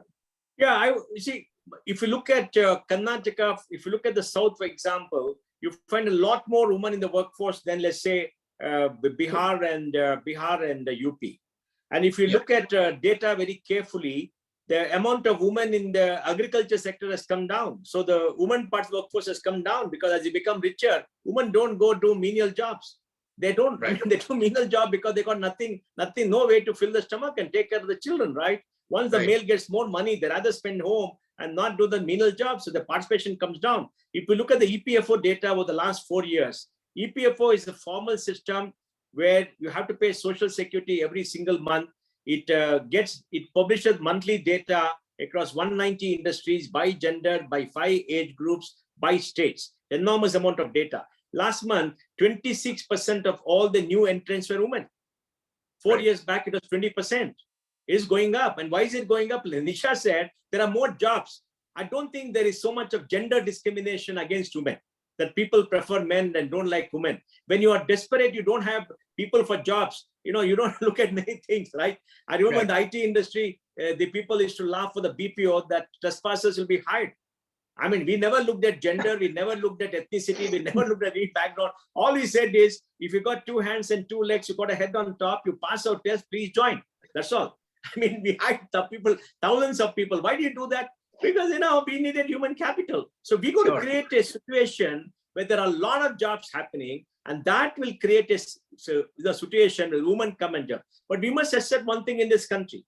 Yeah, you see, if you look at Karnataka, if you look at the South, for example, you find a lot more women in the workforce than, let's say, Bihar and UP. And if you look at data very carefully, the amount of women in the agriculture sector has come down. So the women part of the workforce has come down because as they become richer, women don't go do menial jobs. They don't. Right. They do menial job because they got nothing, no way to fill the stomach and take care of the children, right? Once the male gets more money, they rather spend home and not do the menial job. So the participation comes down. If you look at the EPFO data over the last 4 years, EPFO is a formal system where you have to pay social security every single month. It publishes monthly data across 190 industries by gender, by 5 age groups, by states. Enormous amount of data. Last month, 26% of all the new entrants were women. 4 years back, it was 20%. It is going up. And why is it going up? Nisha said there are more jobs. I don't think there is so much of gender discrimination against women, that people prefer men and don't like women. When you are desperate, you don't have people for jobs. You don't look at many things, right? I remember in the IT industry, the people used to laugh for the BPO that trespassers will be hired. I mean, we never looked at gender, we never looked at ethnicity, we never looked at any background. All we said is, if you got 2 hands and 2 legs, you got a head on top, you pass our test, please join. That's all. I mean, we hired the people, thousands of people. Why do you do that? Because, we needed human capital. So we got to create a situation where there are a lot of jobs happening, and that will create the situation where women come and job. But we must accept one thing in this country.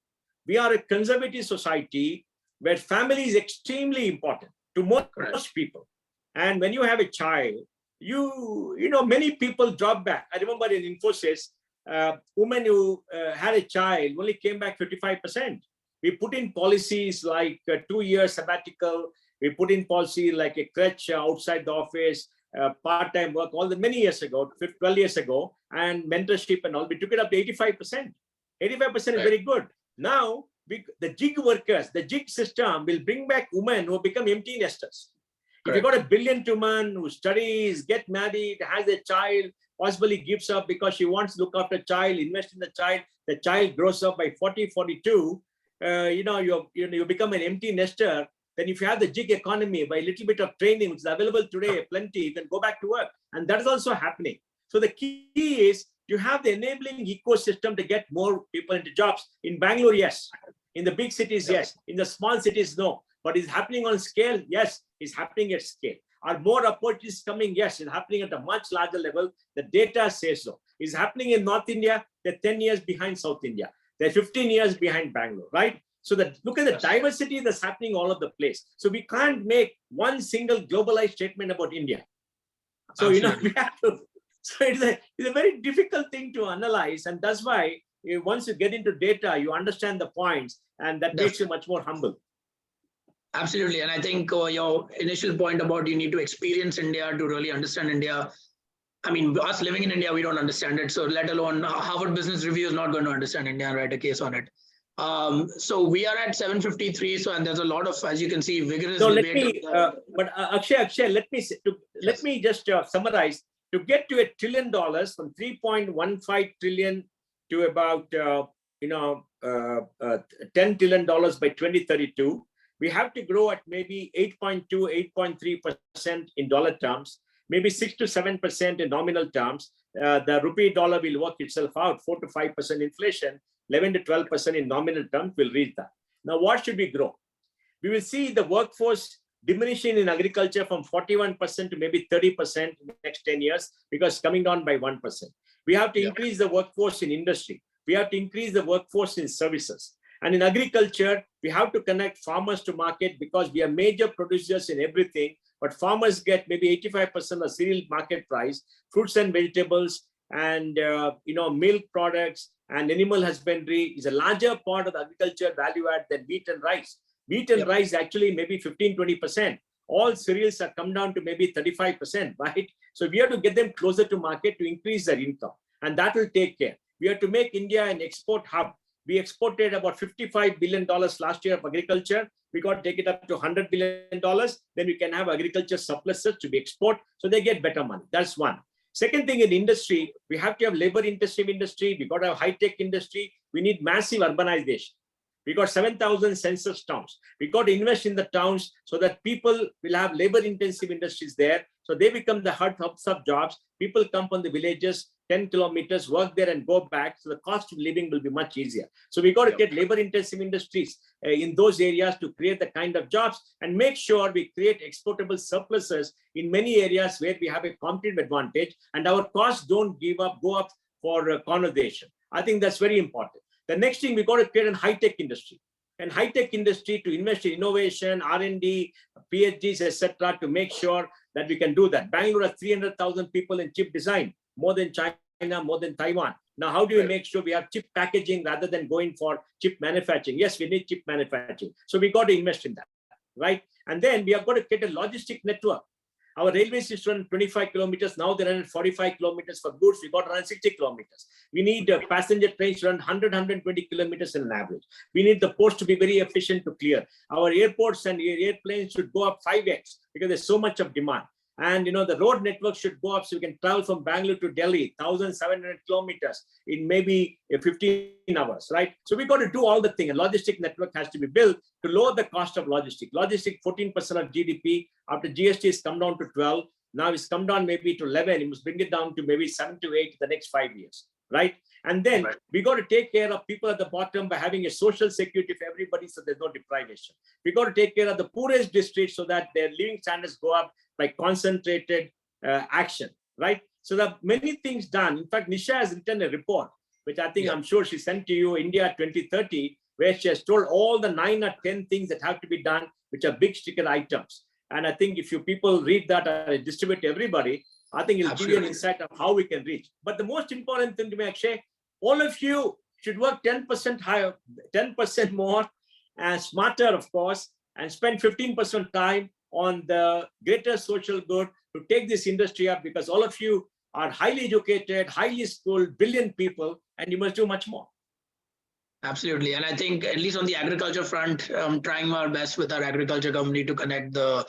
We are a conservative society where family is extremely important to most people. And when you have a child, many people drop back. I remember in Infosys, women who had a child only came back 55%. We put in policies like 2 years sabbatical. We put in policy like a crèche outside the office, part-time work, many years ago, 12 years ago, and mentorship and all. We took it up to 85%. 85% is very good. Now, the gig workers, the gig system will bring back women who become empty nesters. If you got a brilliant woman who studies, get married, has a child, possibly gives up because she wants to look after a child, invest in the child grows up by 40, 42, you become an empty nester. Then if you have the gig economy, by a little bit of training, which is available today, plenty, you can go back to work. And that is also happening. So the key is you have the enabling ecosystem to get more people into jobs. In Bangalore, yes. In the big cities, yes. In the small cities, no. But is happening on scale? Yes, it's happening at scale. Are more opportunities coming? Yes, it's happening at a much larger level. The data says so. It's happening in North India. They're 10 years behind South India. They're 15 years behind Bangalore, right? So look at the diversity that's happening all over the place. So we can't make one single globalized statement about India. So, we have to. So it's a very difficult thing to analyze. And that's why once you get into data, you understand the points, and that makes you much more humble. Absolutely. And I think your initial point about you need to experience India to really understand India. I mean, us living in India, we don't understand it. So let alone Harvard Business Review is not going to understand India and write a case on it. So we are at 7:53. So, and there's a lot of, as you can see, vigorous debate. Akshay, let me just summarize. To get to $1 trillion, from 3.15 trillion to about $10 trillion by 2032, we have to grow at maybe 8.2, 8.3% in dollar terms, maybe 6 to 7% in nominal terms. The rupee dollar will work itself out, 4 to 5% inflation, 11 to 12% in nominal terms will reach that. Now, what should we grow? We will see the workforce diminishing in agriculture from 41% to maybe 30% in the next 10 years, because coming down by 1%. We have to increase the workforce in industry. We have to increase the workforce in services. And in agriculture, we have to connect farmers to market, because we are major producers in everything, but farmers get maybe 85% of cereal market price, fruits and vegetables, and milk products and animal husbandry is a larger part of the agriculture value add than wheat and rice. Wheat and rice actually maybe 15, 20%. All cereals have come down to maybe 35%, right? So we have to get them closer to market to increase their income, and that will take care. We have to make India an export hub. We exported about $55 billion last year of agriculture. We got to take it up to $100 billion. Then we can have agriculture surpluses to be export, so they get better money. That's one. Second thing, in industry, we have to have labor-intensive industry. We got to have high-tech industry. We need massive urbanization. We got 7,000 census towns. We got to invest in the towns so that people will have labor-intensive industries there. So they become the hubs of jobs. People come from the villages, 10 kilometers, work there and go back. So the cost of living will be much easier. So we got to get labor-intensive industries in those areas to create the kind of jobs, and make sure we create exportable surpluses in many areas where we have a competitive advantage and our costs don't go up for conservation. I think that's very important. The next thing, we got to create a high-tech industry. And high-tech industry to invest in innovation, R&D, PhDs, etc., to make sure that we can do that. Bangalore has 300,000 people in chip design, more than China, more than Taiwan. Now, how do we make sure we have chip packaging rather than going for chip manufacturing? Yes, we need chip manufacturing. So we got to invest in that, right? And then we have got to get a logistic network. Our railways is run 25 kilometers. Now they're running 45 kilometers for goods. We got to run 60 kilometers. We need passenger trains to run 100, 120 kilometers in an average. We need the ports to be very efficient to clear. Our airports and airplanes should go up 5x because there's so much of demand. And the road network should go up so we can travel from Bangalore to Delhi, 1,700 kilometers in maybe 15 hours, right? So we got to do all the thing. A logistic network has to be built to lower the cost of logistic. Logistic, 14% of GDP. After GST has come down to 12. Now it's come down maybe to 11. You must bring it down to maybe 7 to 8 in the next 5 years, right? And then we got to take care of people at the bottom by having a social security for everybody so there's no deprivation. We got to take care of the poorest districts so that their living standards go up by concentrated action, right? So there are many things done. In fact, Nisha has written a report, which I think I'm sure she sent to you, India 2030, where she has told all the 9 or 10 things that have to be done, which are big sticker items. And I think if you people read that and distribute to everybody, I think it'll give you an insight of how we can reach. But the most important thing to me, Akshay, all of you should work 10% higher, 10% more, and smarter, of course, and spend 15% time on the greater social good to take this industry up, because all of you are highly educated, highly schooled, brilliant people, and you must do much more. Absolutely. And I think at least on the agriculture front, I'm trying our best with our agriculture company to connect the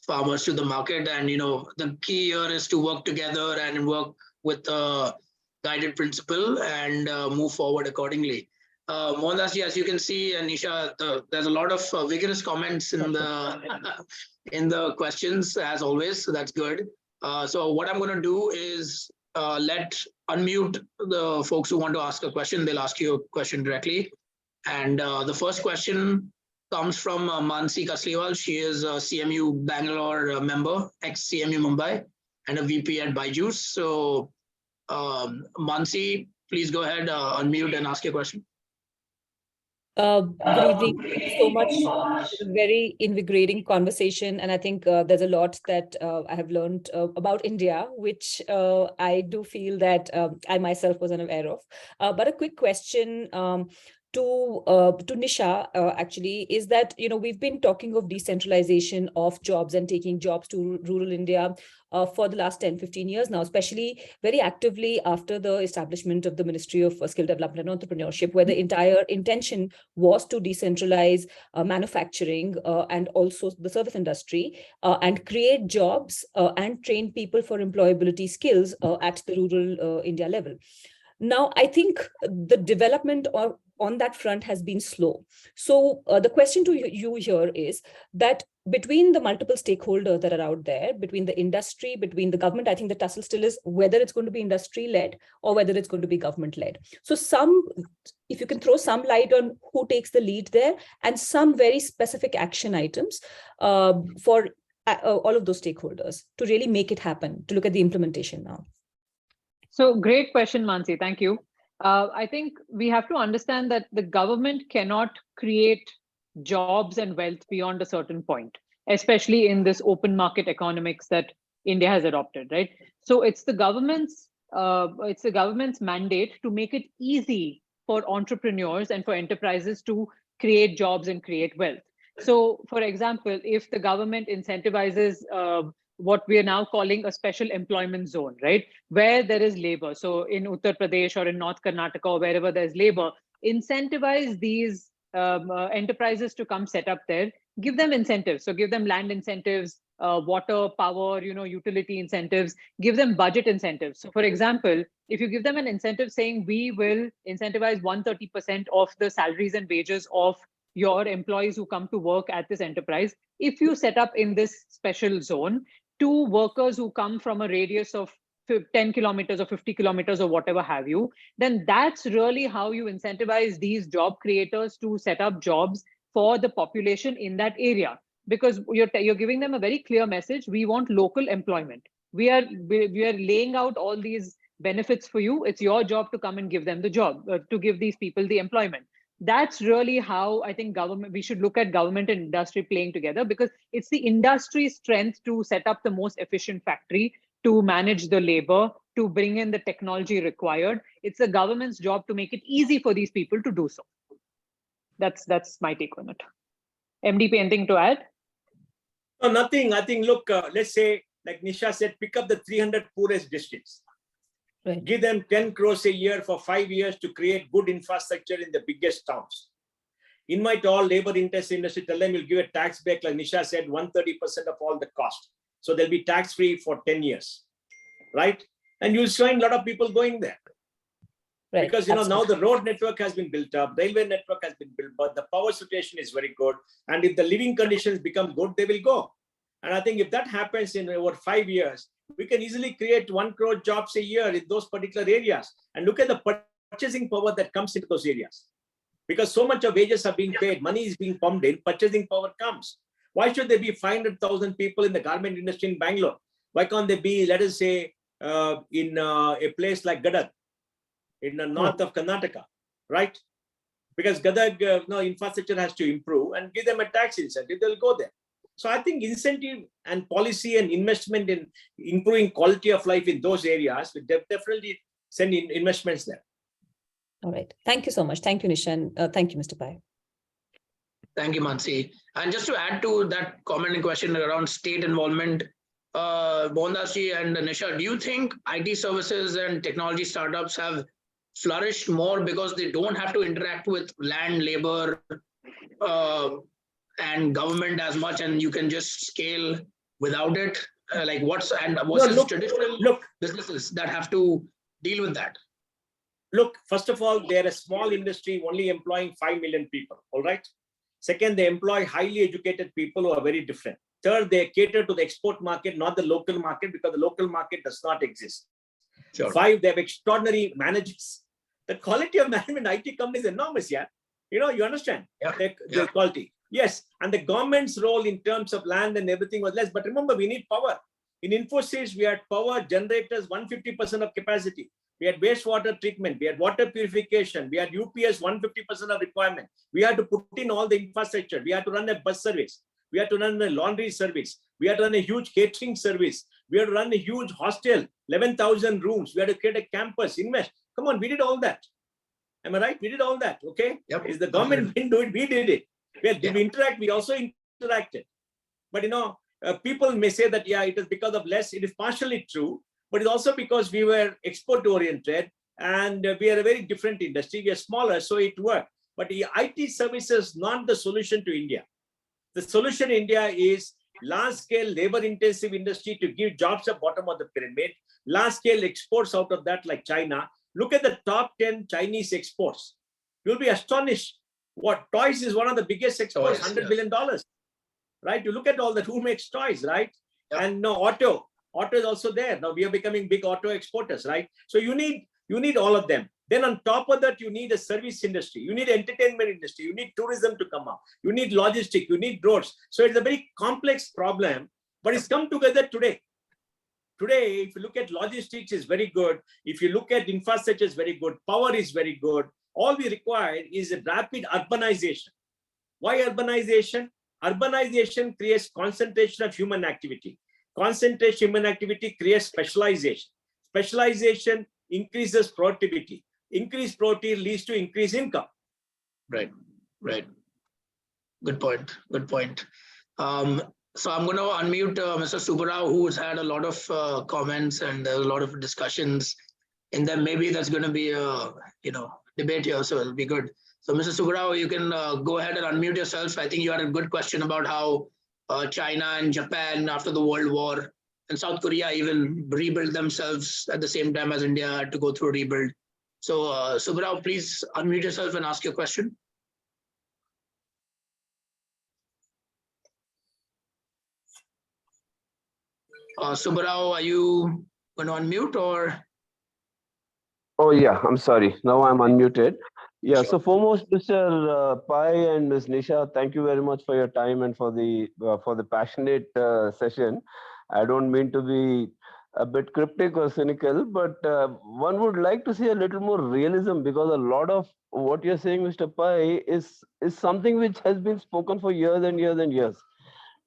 farmers to the market. And, the key here is to work together and work with a guided principle and move forward accordingly. Mohandas, as you can see, and Nisha, there's a lot of vigorous comments in the questions, as always. So that's good. So what I'm going to do is unmute the folks who want to ask a question. They'll ask you a question directly. And the first question comes from Mansi Kasliwal. She is a CMU Bangalore member, ex-CMU Mumbai, and a VP at Byju's. So Mansi, please go ahead, unmute and ask your question. Good evening. Thank you so much. It was a very invigorating conversation, and I think there's a lot that I have learned about India, which I do feel that I myself was unaware of. But a quick question to Nisha, actually, is that we've been talking of decentralization of jobs and taking jobs to rural India for the last 10-15 years now, especially very actively after the establishment of the Ministry of Skill Development and Entrepreneurship, where the entire intention was to decentralize manufacturing and also the service industry and create jobs and train people for employability skills at the rural India level. Now, I think the development on that front has been slow. So the question to you here is that between the multiple stakeholders that are out there, between the industry, between the government, I think the tussle still is whether it's going to be industry-led or whether it's going to be government-led. So if you can throw some light on who takes the lead there and some very specific action items for all of those stakeholders to really make it happen, to look at the implementation now. So great question, Mansi. Thank you. I think we have to understand that the government cannot create jobs and wealth beyond a certain point, especially in this open market economics that India has adopted, right? So it's the government's mandate to make it easy for entrepreneurs and for enterprises to create jobs and create wealth. So, for example, if the government incentivizes what we are now calling a special employment zone, right, where there is labor. So in Uttar Pradesh or in North Karnataka or wherever there's labor, incentivize these enterprises to come set up there, give them incentives. So give them land incentives, water, power, utility incentives, give them budget incentives. So for example, if you give them an incentive saying we will incentivize 130% of the salaries and wages of your employees who come to work at this enterprise, if you set up in this special zone, 2 workers who come from a radius of 10 kilometers or 50 kilometers or whatever have you, then that's really how you incentivize these job creators to set up jobs for the population in that area. Because you're giving them a very clear message. We want local employment. We are laying out all these benefits for you. It's your job to come and give them the job, to give these people the employment. That's really how I think we should look at government and industry playing together, because it's the industry's strength to set up the most efficient factory, to manage the labor, to bring in the technology required. It's the government's job to make it easy for these people to do so. That's my take on it. MDP, anything to add? No, nothing. I think, look, let's say, like Nisha said, pick up the 300 poorest districts. Right. Give them 10 crores a year for 5 years to create good infrastructure in the biggest towns. Invite all labor-intensive industry, tell them you'll give a tax break, like Nisha said, 130% of all the cost. So they'll be tax-free for 10 years, right? And you'll find a lot of people going there. Right. Because, now the road network has been built up, railway network has been built, but the power situation is very good. And if the living conditions become good, they will go. And I think if that happens in over 5 years, we can easily create 1 crore jobs a year in those particular areas. And look at the purchasing power that comes into those areas. Because so much of wages are being paid, money is being pumped in, purchasing power comes. Why should there be 500,000 people in the garment industry in Bangalore? Why can't there be, let us say, in a place like Gadag, in the north of Karnataka, right? Because Gadag, infrastructure has to improve, and give them a tax incentive, they'll go there. So I think incentive and policy and investment in improving quality of life in those areas will definitely send in investments there. All right. Thank you so much. Thank you, Nisha. And thank you, Mr. Pai. Thank you, Mansi. And just to add to that comment and question around state involvement, Mohandas ji and Nisha, do you think IT services and technology startups have flourished more because they don't have to interact with land, labor, and government as much, and you can just scale without it? What's traditional businesses that have to deal with that? Look, first of all, they're a small industry only employing 5 million people, all right? Second, they employ highly educated people who are very different. Third, they cater to the export market, not the local market, because the local market does not exist. Sure. 5, they have extraordinary managers. The quality of management in IT companies is enormous, yeah? You understand the quality. Yes, and the government's role in terms of land and everything was less. But remember, we need power. In Infosys, we had power generators, 150% of capacity. We had wastewater treatment. We had water purification. We had UPS, 150% of requirement. We had to put in all the infrastructure. We had to run a bus service. We had to run a laundry service. We had to run a huge catering service. We had to run a huge hostel, 11,000 rooms. We had to create a campus, invest. Come on, we did all that. Am I right? We did all that, okay? Yep. Is the government didn't do it, we did it. Well, did we interact? We also interacted. But people may say that, it is because of less. It is partially true, but it's also because we were export-oriented and we are a very different industry. We are smaller, so it worked. But the IT services not the solution to India. The solution in India is large-scale labor-intensive industry to give jobs at bottom of the pyramid, large-scale exports out of that like China. Look at the top 10 Chinese exports. You'll be astonished. What toys is one of the biggest exports, Toys, $100 billion, right? You look at all that, who makes toys, right? Yeah. And no, auto is also there. Now we are becoming big auto exporters, right? So you need all of them. Then on top of that, you need a service industry, you need entertainment industry, you need tourism to come up, you need logistics, you need roads. So it's a very complex problem, but it's come together today. Today, if you look at logistics, is very good. If you look at infrastructure, is very good. Power is very good. All we require is a rapid urbanization. Why urbanization? Urbanization creates concentration of human activity. Concentration of human activity creates specialization. Specialization increases productivity. Increased productivity leads to increased income. Right. Good point. So I'm going to unmute Mr. Subbarao, who's had a lot of comments and a lot of discussions. And then maybe that's going to be a debate here, so it'll be good. So Mr. Subbarao, you can go ahead and unmute yourself. I think you had a good question about how China and Japan after the World War and South Korea even rebuild themselves at the same time as India had to go through a rebuild. So Subbarao, please unmute yourself and ask your question. Subbarao, are you going to unmute or? Oh yeah, I'm sorry. Now I'm unmuted. Yeah. Sure. So foremost, Mr. Pai and Ms. Nisha, thank you very much for your time and for the passionate session. I don't mean to be a bit cryptic or cynical, but one would like to see a little more realism, because a lot of what you're saying, Mr. Pai, is something which has been spoken for years and years and years.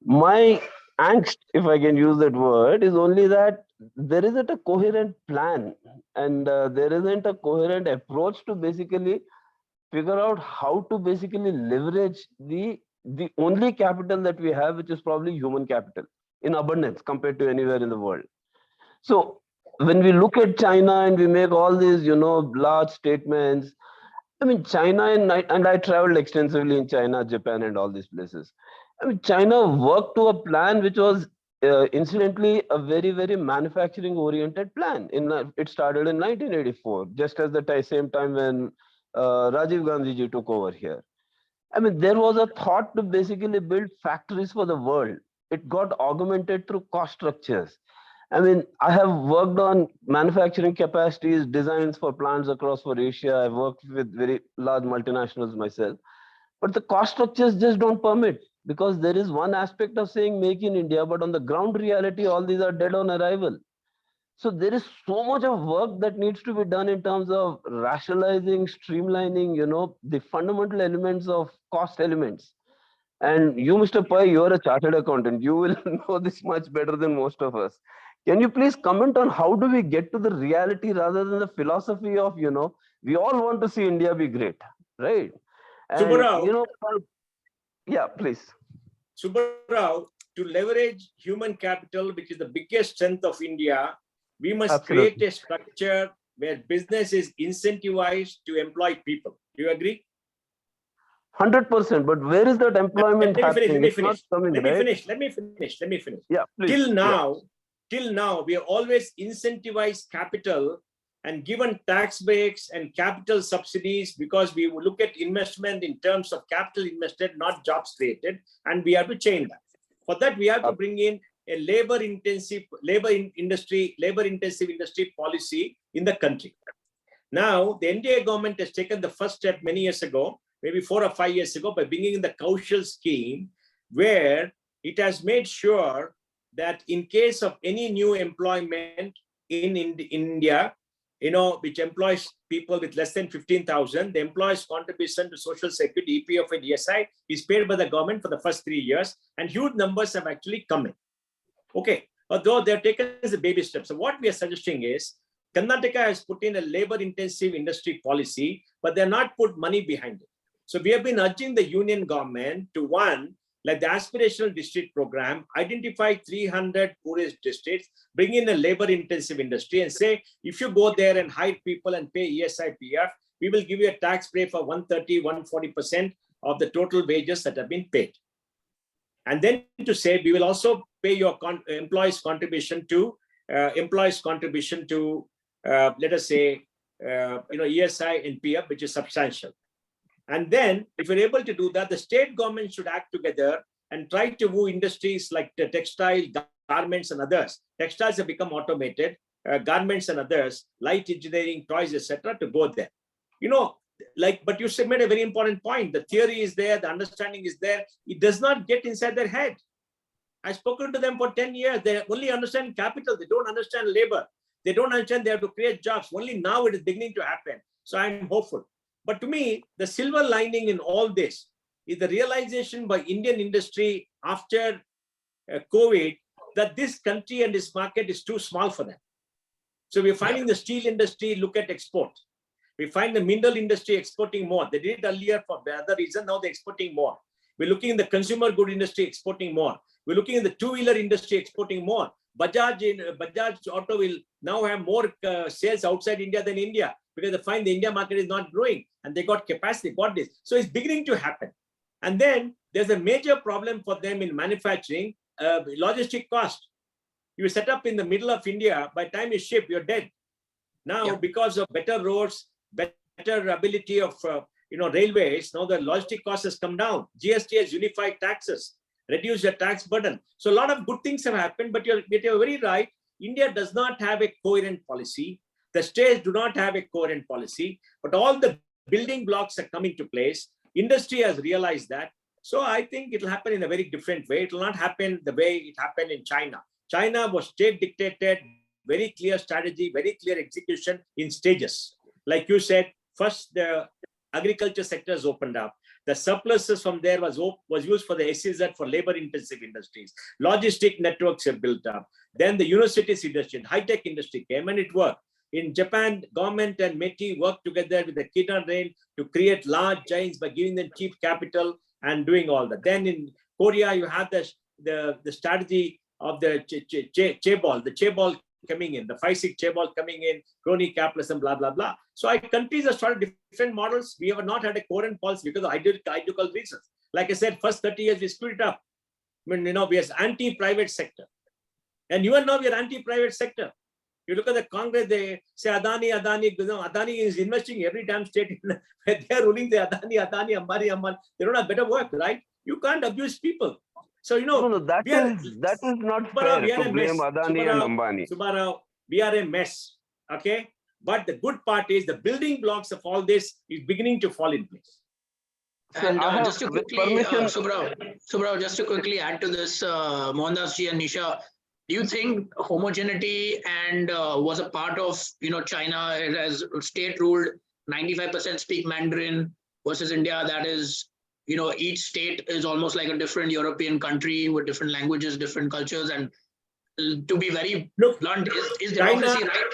My angst, if I can use that word, is only that there isn't a coherent plan, and there isn't a coherent approach to basically figure out how to basically leverage the only capital that we have, which is probably human capital in abundance compared to anywhere in the world. So when we look at China and we make all these, large statements, I mean, China and I traveled extensively in China, Japan, and all these places. I mean, China worked to a plan which was incidentally a very, very manufacturing-oriented plan. It started in 1984, just as the same time when Rajiv Gandhi ji took over here. I mean, there was a thought to basically build factories for the world. It got augmented through cost structures. I mean, I have worked on manufacturing capacities, designs for plants across for Asia. I've worked with very large multinationals myself. But the cost structures just don't permit, because there is one aspect of saying make in India, but on the ground reality, all these are dead on arrival. So there is so much of work that needs to be done in terms of rationalizing, streamlining, the fundamental elements of cost elements. And you, Mr. Pai, you are a chartered accountant. You will know this much better than most of us. Can you please comment on how do we get to the reality rather than the philosophy of, we all want to see India be great, right? And, Subbarao, yeah, please. Subbarao, to leverage human capital, which is the biggest strength of India, we must Absolutely. create a structure where business is incentivized to employ people. Do you agree? 100%. But where is that employment happening? Let me finish. Yeah, please. Till now, we have always incentivized capital and given tax breaks and capital subsidies, because we look at investment in terms of capital invested, not jobs created, and we have to change that. For that, we have to bring in a labor-intensive industry policy in the country. Now, the NDA government has taken the first step many years ago, maybe 4 or 5 years ago, by bringing in the Kaushal scheme, where it has made sure that in case of any new employment in India, which employs people with less than 15,000, the employer's contribution to Social Security, EPF and ESI is paid by the government for the first 3 years, and huge numbers have actually come in. Okay, although they're taken as a baby step. So what we are suggesting is, Karnataka has put in a labor-intensive industry policy, but they're not put money behind it. So we have been urging the union government to, one, like the aspirational district program, identify 300 poorest districts, bring in a labor-intensive industry and say, if you go there and hire people and pay ESI, PF, we will give you a tax break for 130, 140% of the total wages that have been paid. And then to say, we will also pay your employees' contribution to, let us say, ESI and PF, which is substantial. And then if you're able to do that, the state government should act together and try to woo industries like the textile, garments and others. Textiles have become automated, garments and others, light engineering, toys, etc., to go there. You know, but you made a very important point. The theory is there, the understanding is there. It does not get inside their head. I've spoken to them for 10 years. They only understand capital. They don't understand labor. They don't understand they have to create jobs. Only now it is beginning to happen. So I'm hopeful. But to me, the silver lining in all this is the realization by Indian industry after COVID that this country and this market is too small for them. So we're finding the steel industry look at export. We find the mineral industry exporting more. They did it earlier for the other reason. Now they're exporting more. We're looking in the consumer good industry exporting more. We're looking in the two-wheeler industry exporting more. Bajaj Auto will now have more sales outside India than India because they find the India market is not growing and they got capacity, got this. So it's beginning to happen. And then there's a major problem for them in manufacturing, logistic cost. You set up in the middle of India, by the time you ship, you're dead. Now, because of better roads, better ability of railways, now the logistic cost has come down. GST has unified taxes, reduced your tax burden. So a lot of good things have happened, but you're very right. India does not have a coherent policy. The states do not have a coherent policy, but all the building blocks are coming to place. Industry has realized that. So I think it'll happen in a very different way. It will not happen the way it happened in China. China was state dictated, very clear strategy, very clear execution in stages. Like you said, first the agriculture sectors opened up. The surpluses from there was used for the SEZ for labor-intensive industries. Logistic networks are built up. Then the universities industry, high-tech industry came and it worked. In Japan, government and METI worked together with the Kinan Rail to create large giants by giving them cheap capital and doing all that. Then in Korea, you have the strategy of the chaebol coming in, the 5-6 chaebol coming in, crony capitalism, blah, blah, blah. So our countries have started different models. We have not had a coherent policy because of ideological reasons. Like I said, first 30 years, we split it up. I mean, we are anti-private sector. And even now we are anti-private sector. You look at the Congress, they say Adani is investing every damn state. They are ruling the Adani, Ambani. They don't have better work, right? You can't abuse people. So, that is not fair to blame Adani and Ambani. Subbarao, we are a mess, okay? But the good part is the building blocks of all this is beginning to fall in place. And just to quickly, Subbarao, just to quickly add to this, Mohandas ji and Nisha, do you think homogeneity and was a part of, China as state ruled 95% speak Mandarin versus India that is, each state is almost like a different European country with different languages, different cultures. And to be very blunt, is democracy China, right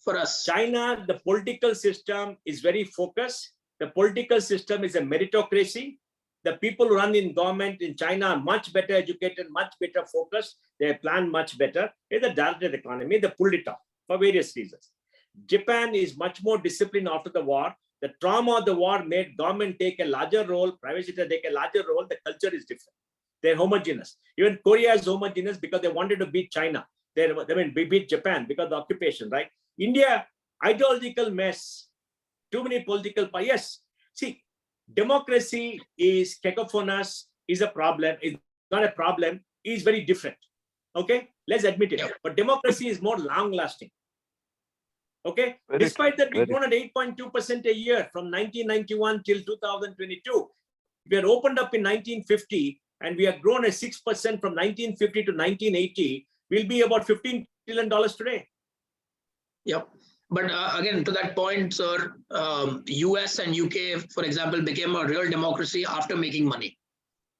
for us? China, the political system is very focused. The political system is a meritocracy. The people who run in government in China are much better educated, much better focused. They plan much better. It's a directed economy. They pulled it off for various reasons. Japan is much more disciplined after the war. The trauma of the war made government take a larger role, private sector take a larger role. The culture is different. They're homogeneous. Even Korea is homogeneous because they wanted to beat China. They beat Japan because of the occupation, right? India, ideological mess, too many political parties. Yes, see, democracy is cacophonous, is a problem, is not a problem, is very different. Okay, let's admit it. But democracy is more long-lasting. Okay, despite that, we've grown at 8.2% a year from 1991 till 2022. We are opened up in 1950 and we have grown at 6% from 1950 to 1980. We'll be about $15 trillion today. Yep. But again, to that point, sir, US and UK, for example, became a real democracy after making money,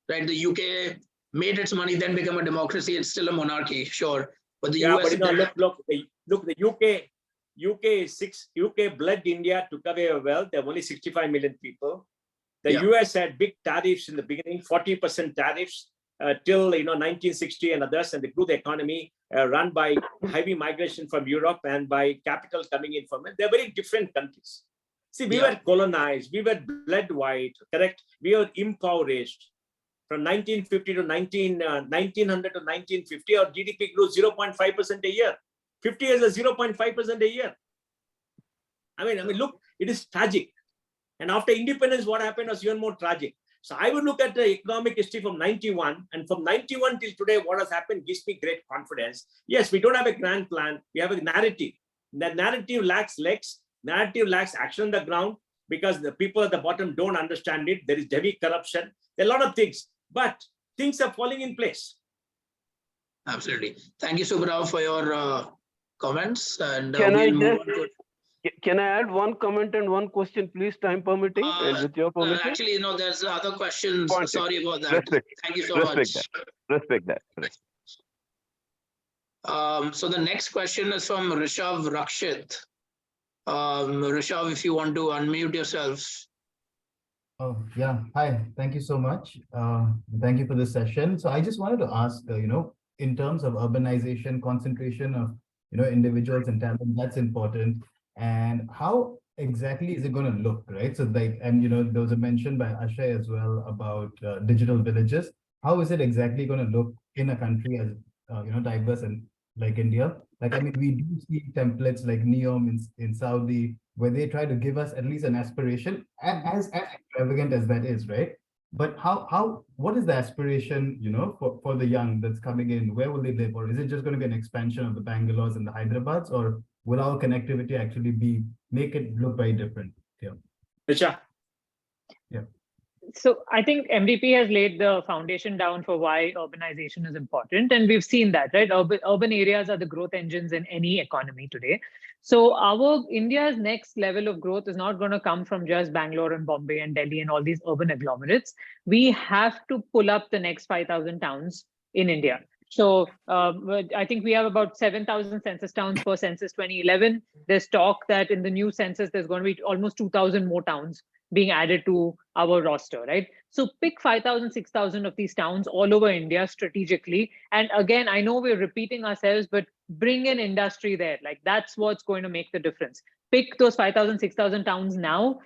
right? The UK made its money, then became a democracy. It's still a monarchy, sure. But the US... But look, the UK bled India, took away our wealth. There are only 65 million people. The US had big tariffs in the beginning, 40% tariffs till 1960 and others, and they grew the economy run by heavy migration from Europe and by capital coming in from it. They're very different countries. See, we were colonized, we were bled white, correct? We were impoverished. From 1950 to 1900 to 1950, our GDP grew 0.5% a year. 50 years is 0.5% a year. I mean, look, it is tragic. And after independence, what happened was even more tragic. So I would look at the economic history from 91, and from 91 till today, what has happened gives me great confidence. Yes, we don't have a grand plan. We have a narrative. That narrative lacks legs. Narrative lacks action on the ground because the people at the bottom don't understand it. There is heavy corruption. There are a lot of things, but things are falling in place. Absolutely. Thank you, Subhrav, for your comments. And Can I we'll move just- on to Can I add one comment and one question, please, time permitting, and with your permission? actually, no, there's other questions. Point Sorry about that. Respect. Thank you so Respect much. Respect that. So the next question is from Rishabh Rakshit. Rishabh, if you want to unmute yourself. Oh, yeah. Hi, thank you so much. Thank you for this session. So I just wanted to ask, in terms of urbanization, concentration of, individuals and talent, that's important. And how exactly is it going to look, right? So like, and, there was a mention by Ashay as well about digital villages. How is it exactly going to look in a country as, diverse and like India? Like, I mean, we do see templates like NEOM in Saudi, where they try to give us at least an aspiration, as extravagant as that is, right? But what is the aspiration, for the young that's coming in? Where will they live? Or is it just going to be an expansion of the Bangalores and the Hyderabad's, or will our connectivity actually make it look very different? Yeah. Nisha. Yeah. So I think MDP has laid the foundation down for why urbanization is important. And we've seen that, right? Urban areas are the growth engines in any economy today. So India's next level of growth is not going to come from just Bangalore and Bombay and Delhi and all these urban agglomerates. We have to pull up the next 5,000 towns in India. So I think we have about 7,000 census towns per census 2011. There's talk that in the new census, there's going to be almost 2,000 more towns being added to our roster, right? So pick 5,000, 6,000 of these towns all over India strategically. And again, I know we're repeating ourselves, but bring an industry there. Like that's what's going to make the difference. Pick those 5,000, 6,000 towns now,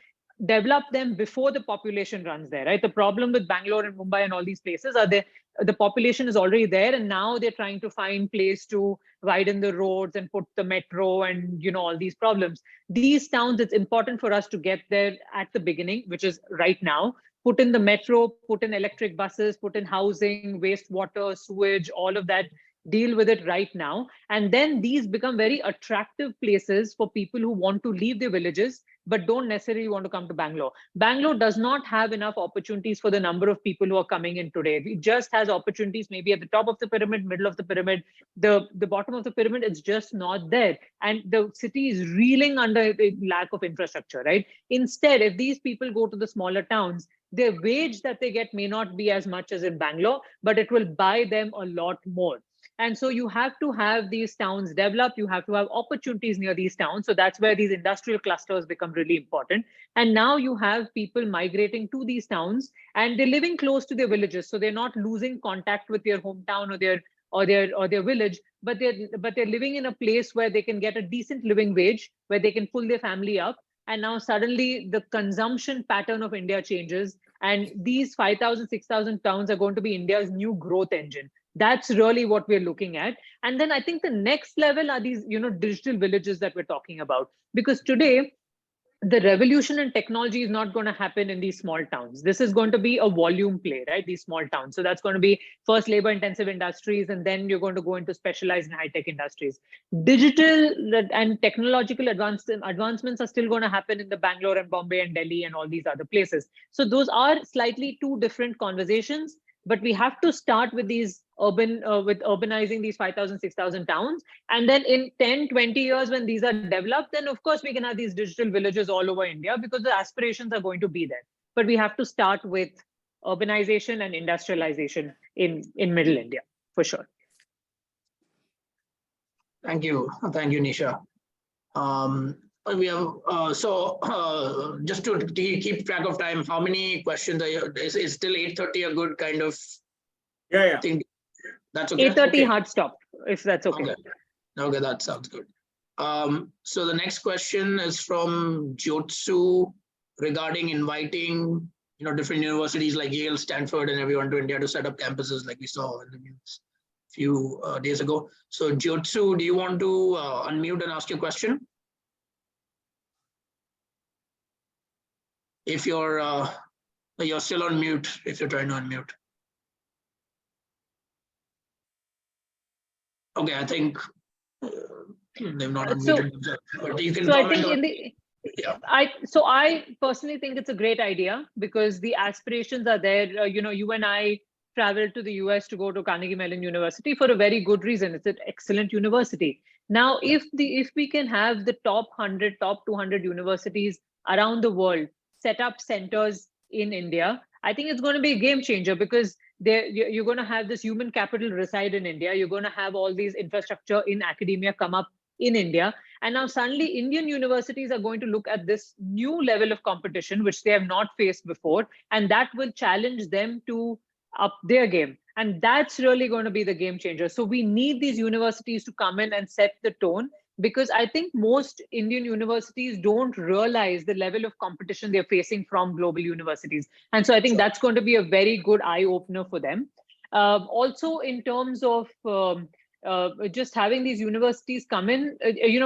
develop them before the population runs there, right? The problem with Bangalore and Mumbai and all these places are the population is already there, and now they're trying to find place to widen the roads and put the metro and all these problems. These towns, it's important for us to get there at the beginning, which is right now. Put in the metro, put in electric buses, put in housing, wastewater, sewage, all of that. Deal with it right now. And then these become very attractive places for people who want to leave their villages, but don't necessarily want to come to Bangalore. Bangalore does not have enough opportunities for the number of people who are coming in today. It just has opportunities maybe at the top of the pyramid, middle of the pyramid, the bottom of the pyramid, it's just not there. And the city is reeling under the lack of infrastructure, right? Instead, if these people go to the smaller towns, their wage that they get may not be as much as in Bangalore, but it will buy them a lot more. And so you have to have these towns develop, you have to have opportunities near these towns. So that's where these industrial clusters become really important. And now you have people migrating to these towns and they're living close to their villages. So they're not losing contact with their hometown or their village, but they're living in a place where they can get a decent living wage, where they can pull their family up. And now suddenly the consumption pattern of India changes. And these 5,000, 6,000 towns are going to be India's new growth engine. That's really what we're looking at. And then I think the next level are these, digital villages that we're talking about. Because today, the revolution in technology is not going to happen in these small towns. This is going to be a volume play, right? These small towns. So that's going to be first labor intensive industries, and then you're going to go into specialized and high-tech industries. Digital and technological advancements are still going to happen in the Bangalore and Bombay and Delhi and all these other places. So those are slightly two different conversations. But we have to start with these urbanizing these 5,000, 6,000 towns. And then in 10, 20 years, when these are developed, then of course we can have these digital villages all over India because the aspirations are going to be there. But we have to start with urbanization and industrialization in middle India, for sure. Thank you. Thank you, Nisha. We have just to keep track of time, how many questions are you? Is still 8:30 a good kind of thing? That's okay. 8:30 okay. hard stop, if that's okay. Okay, that sounds good. So the next question is from Jyotsu regarding inviting different universities like Yale, Stanford, and everyone to India to set up campuses like we saw in the news a few days ago. So Jyotsu, do you want to unmute and ask your question? if you're still on mute, if you're trying to unmute. Okay, I think they've not unmuted themselves, but you can So I comment think on. in the Yeah. I personally think it's a great idea because the aspirations are there. You and I traveled to the US to go to Carnegie Mellon University for a very good reason. It's an excellent university. Now, if we can have the top 100, top 200 universities around the world set up centers in India, I think it's going to be a game changer because you're going to have this human capital reside in India. You're going to have all these infrastructure in academia come up in India. And now suddenly Indian universities are going to look at this new level of competition, which they have not faced before. And that will challenge them to up their game. And that's really going to be the game changer. So we need these universities to come in and set the tone, because I think most Indian universities don't realize the level of competition they're facing from global universities. And so I think that's going to be a very good eye opener for them. Also, in terms of just having these universities come in,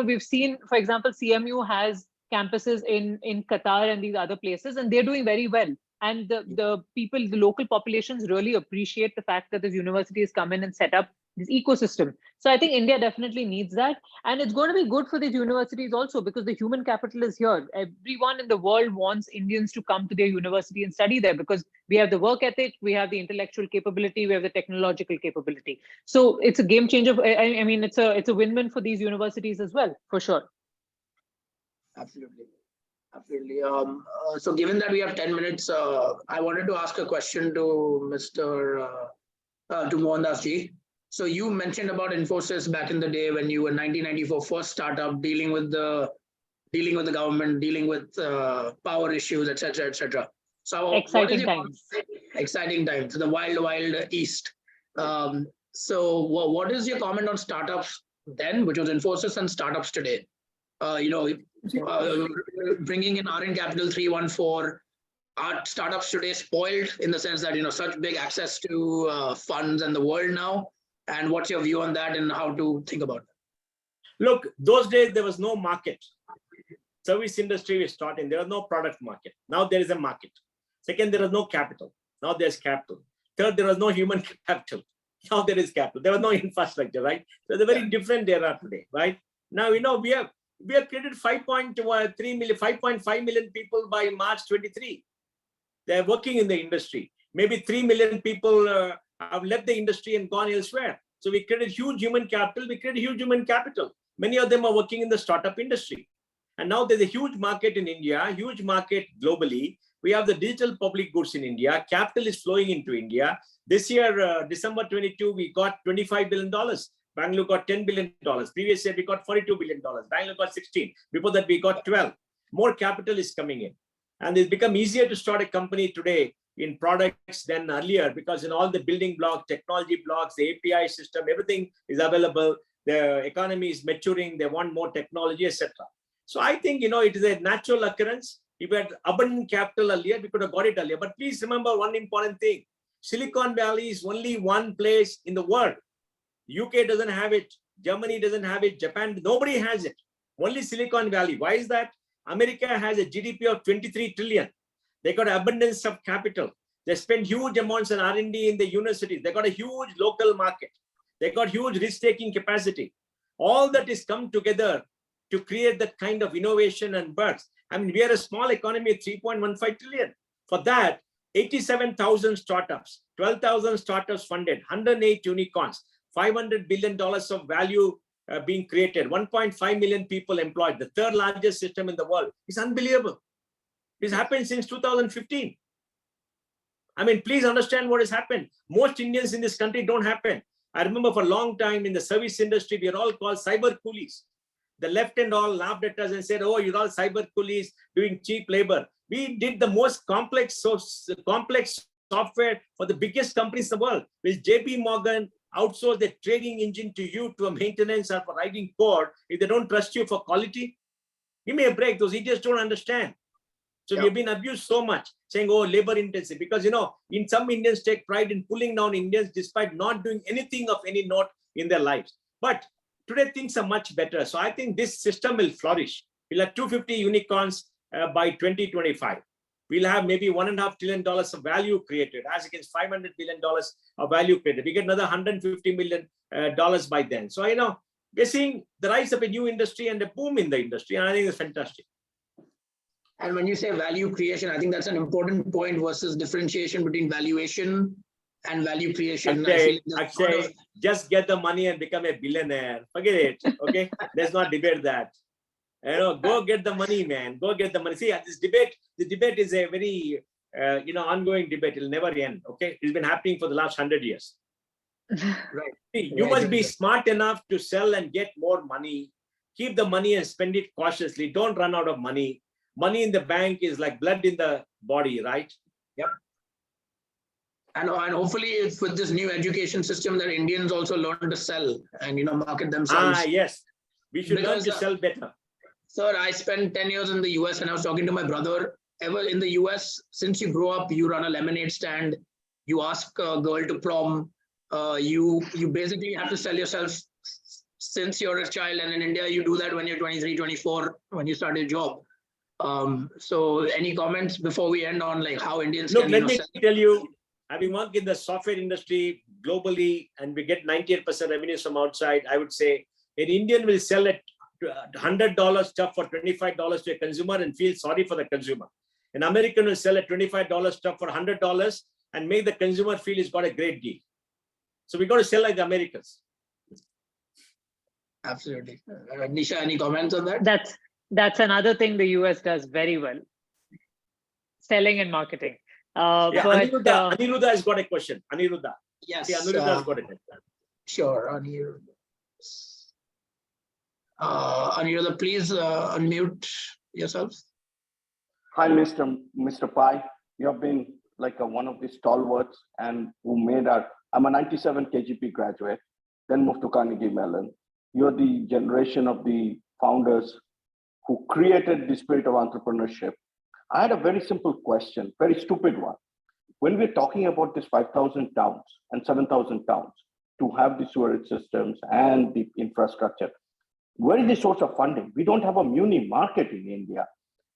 we've seen, for example, CMU has campuses in Qatar and these other places, and they're doing very well. And the local populations really appreciate the fact that this university has come in and set up this ecosystem. So I think India definitely needs that. And it's going to be good for these universities also because the human capital is here. Everyone in the world wants Indians to come to their university and study there because we have the work ethic, we have the intellectual capability, we have the technological capability. So it's a game changer. I mean, it's a win-win for these universities as well, for sure. Absolutely. Absolutely. So given that we have 10 minutes, I wanted to ask a question to to Mohandas ji. So you mentioned about Infosys back in the day when you were 1994 first startup dealing with the government, dealing with power issues, etc., etc. So exciting times. Exciting times, the wild east. So what is your comment on startups then, which was Infosys, and startups today? Bringing in RN Capital 314, are startups today spoiled in the sense that such big access to funds and the world now? And what's your view on that and how to think about that? Look, those days there was no market. Service industry was starting. There was no product market. Now there is a market. Second, there was no capital. Now there's capital. Third, there was no human capital. Now there is capital. There was no infrastructure, right? So it's a very different era today, right? Now, we have created 5.5 million people by March 23. They're working in the industry. Maybe 3 million people have left the industry and gone elsewhere. So we created huge human capital. Many of them are working in the startup industry. And now there's a huge market in India, huge market globally. We have the digital public goods in India. Capital is flowing into India. This year, December 22, we got $25 billion. Bangalore got $10 billion. Previous year, we got $42 billion. Bangalore got 16. Before that, we got 12. More capital is coming in. And it's become easier to start a company today in products than earlier because in all the building blocks, technology blocks, the API system, everything is available. The economy is maturing. They want more technology, etc. So I think, it is a natural occurrence. If we had abundant capital earlier, we could have got it earlier. But please remember one important thing. Silicon Valley is only one place in the world. UK doesn't have it. Germany doesn't have it. Japan, nobody has it. Only Silicon Valley. Why is that? America has a GDP of 23 trillion. They got abundance of capital. They spend huge amounts on R&D in the universities. They got a huge local market. They got huge risk-taking capacity. All that is come together to create that kind of innovation and birth. I mean, we are a small economy at 3.15 trillion. For that, 87,000 startups, 12,000 startups funded, 108 unicorns, $500 billion of value being created, 1.5 million people employed, the third largest system in the world. It's unbelievable. This happened since 2015. I mean, please understand what has happened. Most Indians in this country don't happen. I remember for a long time in the service industry, we are all called cyber coolies. The left and all laughed at us and said, oh, you're all cyber coolies doing cheap labor. We did the most complex software for the biggest companies in the world. With JP Morgan outsource the trading engine to you to a maintenance or for writing code if they don't trust you for quality? Give me a break. Those idiots don't understand. So we've been abused so much, saying, oh, labor intensive. Because, in some Indians take pride in pulling down Indians despite not doing anything of any note in their lives. But today, things are much better. So I think this system will flourish. We'll have 250 unicorns by 2025. we'll have maybe $1.5 trillion of value created as against $500 billion of value created. We get another $150 million by then. So, we're seeing the rise of a new industry and a boom in the industry. And I think it's fantastic. And when you say value creation, I think that's an important point versus differentiation between valuation and value creation. Akshay, just get the money and become a billionaire. Forget it. Okay. Let's not debate that. Go get the money, man. Go get the money. See, the debate is a very, ongoing debate. It'll never end. Okay. It's been happening for the last 100 years. Right. See, you must be smart enough to sell and get more money. Keep the money and spend it cautiously. Don't run out of money. Money in the bank is like blood in the body, right? Yep. And hopefully it's with this new education system that Indians also learn to sell and, market themselves. Yes. We should learn to sell better. Sir, I spent 10 years in the US and I was talking to my brother. Ever in the US, since you grow up, you run a lemonade stand, you ask a girl to prom, you basically have to sell yourself since you're a child. And in India, you do that when you're 23, 24, when you start your job. So any comments before we end on like how Indians can, let me tell you, having worked in the software industry globally and we get 98% revenues from outside, I would say an Indian will sell a $100 stuff for $25 to a consumer and feel sorry for the consumer. An American will sell a $25 stuff for $100 and make the consumer feel he's got a great deal. So we got to sell like the Americans. Absolutely. Nisha, any comments on that? That's another thing the US does very well. Selling and marketing. Aniruddha has got a question. Aniruddha. Yes. See, Aniruddha has got a question. Sure, Aniruddha. Aniruddha, please unmute yourself. Hi, Mr. Pai. You have been like one of the stalwarts and who made I'm a 97 KGP graduate, then moved to Carnegie Mellon. You're the generation of the founders who created the spirit of entrepreneurship. I had a very simple question, very stupid one. When we're talking about this 5,000 towns and 7,000 towns to have the sewerage systems and the infrastructure, where is the source of funding? We don't have a muni market in India.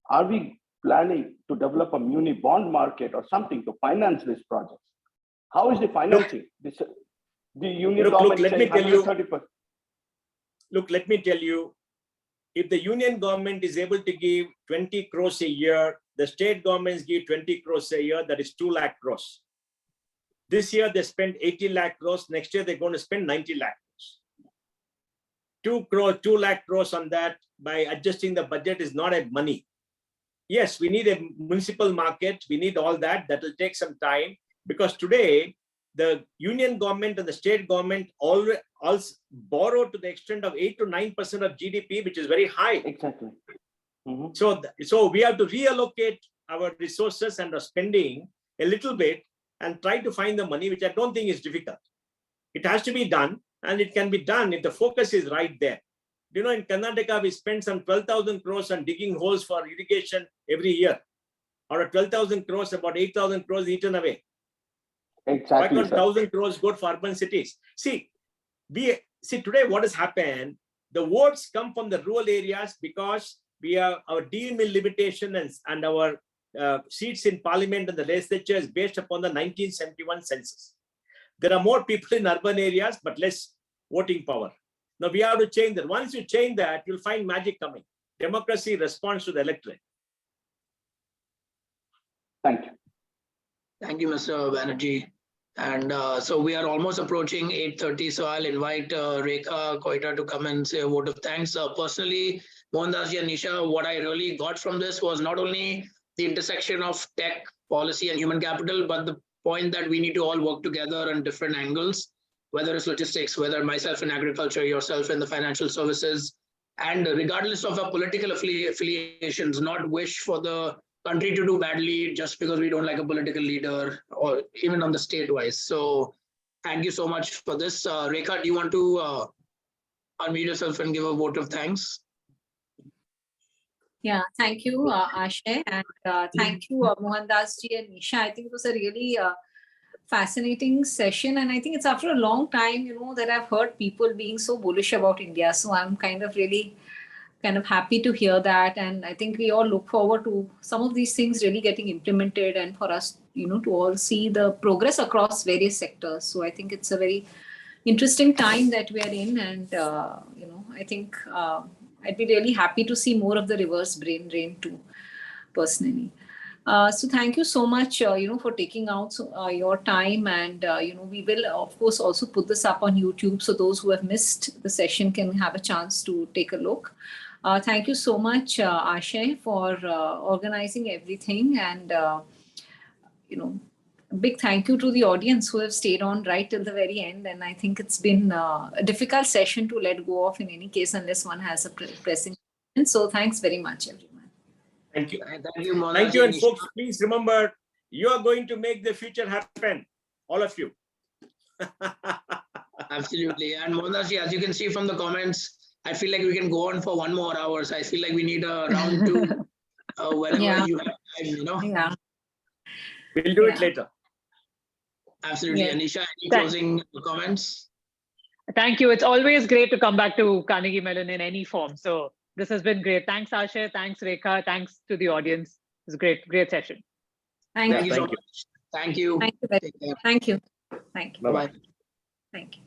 Are we planning to develop a muni bond market or something to finance these projects? How is the financing? The union government saying 130%. Look, let me tell you, if the union government is able to give 20 crores a year, the state governments give 20 crores a year, that is 2 lakh crores. This year they spent 80 lakh crores. Next year they're going to spend 90 lakh crores. 2 lakh crores on that by adjusting the budget is not a money. Yes, we need a municipal market. We need all that. That will take some time because today the union government and the state government all borrow to the extent of 8 to 9% of GDP, which is very high. Exactly. Mm-hmm. So we have to reallocate our resources and our spending a little bit and try to find the money, which I don't think is difficult. It has to be done, and it can be done if the focus is right there. In Karnataka, we spend some 12,000 crores on digging holes for irrigation every year, or 12,000 crores, about 8,000 crores eaten away. Exactly. Why can't 1,000 crores go for urban cities? See today what has happened, the votes come from the rural areas because we have our deal mill limitation and our seats in parliament and the legislature is based upon the 1971 census. There are more people in urban areas, but less voting power. Now we have to change that. Once you change that, you'll find magic coming. Democracy responds to the electorate. Thank you. Thank you, Mr. Banerjee. And so we are almost approaching 8:30. So I'll invite Rekha Koita to come and say a vote of thanks. Personally, Mohandas and Nisha, what I really got from this was not only the intersection of tech, policy, and human capital, but the point that we need to all work together on different angles, whether it's logistics, whether myself in agriculture, yourself in the financial services, and regardless of our political affiliations, not wish for the country to do badly just because we don't like a political leader or even on the state-wise. So thank you so much for this. Rekha, do you want to unmute yourself and give a vote of thanks? Yeah, thank you, Ashay, and thank you, Mohandas ji and Nisha. I think it was a really fascinating session, and I think it's after a long time, that I've heard people being so bullish about India. So I'm kind of really kind of happy to hear that. And I think we all look forward to some of these things really getting implemented and for us, to all see the progress across various sectors. So I think it's a very interesting time that we are in. And, I think I'd be really happy to see more of the reverse brain drain too, personally. So thank you so much, for taking out your time. And, we will, of course, also put this up on YouTube. So those who have missed the session can have a chance to take a look. Thank you so much, Ashay, for organizing everything. And, a big thank you to the audience who have stayed on right till the very end. And I think it's been a difficult session to let go of in any case, unless one has a pressing. So thanks very much, everyone. Thank you. Thank you, Mohandas. Thank you. And folks, please remember, you are going to make the future happen. All of you. Absolutely. And Mohandas, as you can see from the comments, I feel like we can go on for 1 more hour. So I feel like we need a round 2 whenever you have time, Yeah. We'll do it later. Absolutely. Yeah. Nisha, any closing comments? Thank you. It's always great to come back to Carnegie Mellon in any form. So this has been great. Thanks, Ashay. Thanks, Rekha. Thanks to the audience. It was a great session. Thank Thank you. you so much. Thank you. Thank you. Take care. Thank you. Thank you. Bye-bye. Thank you.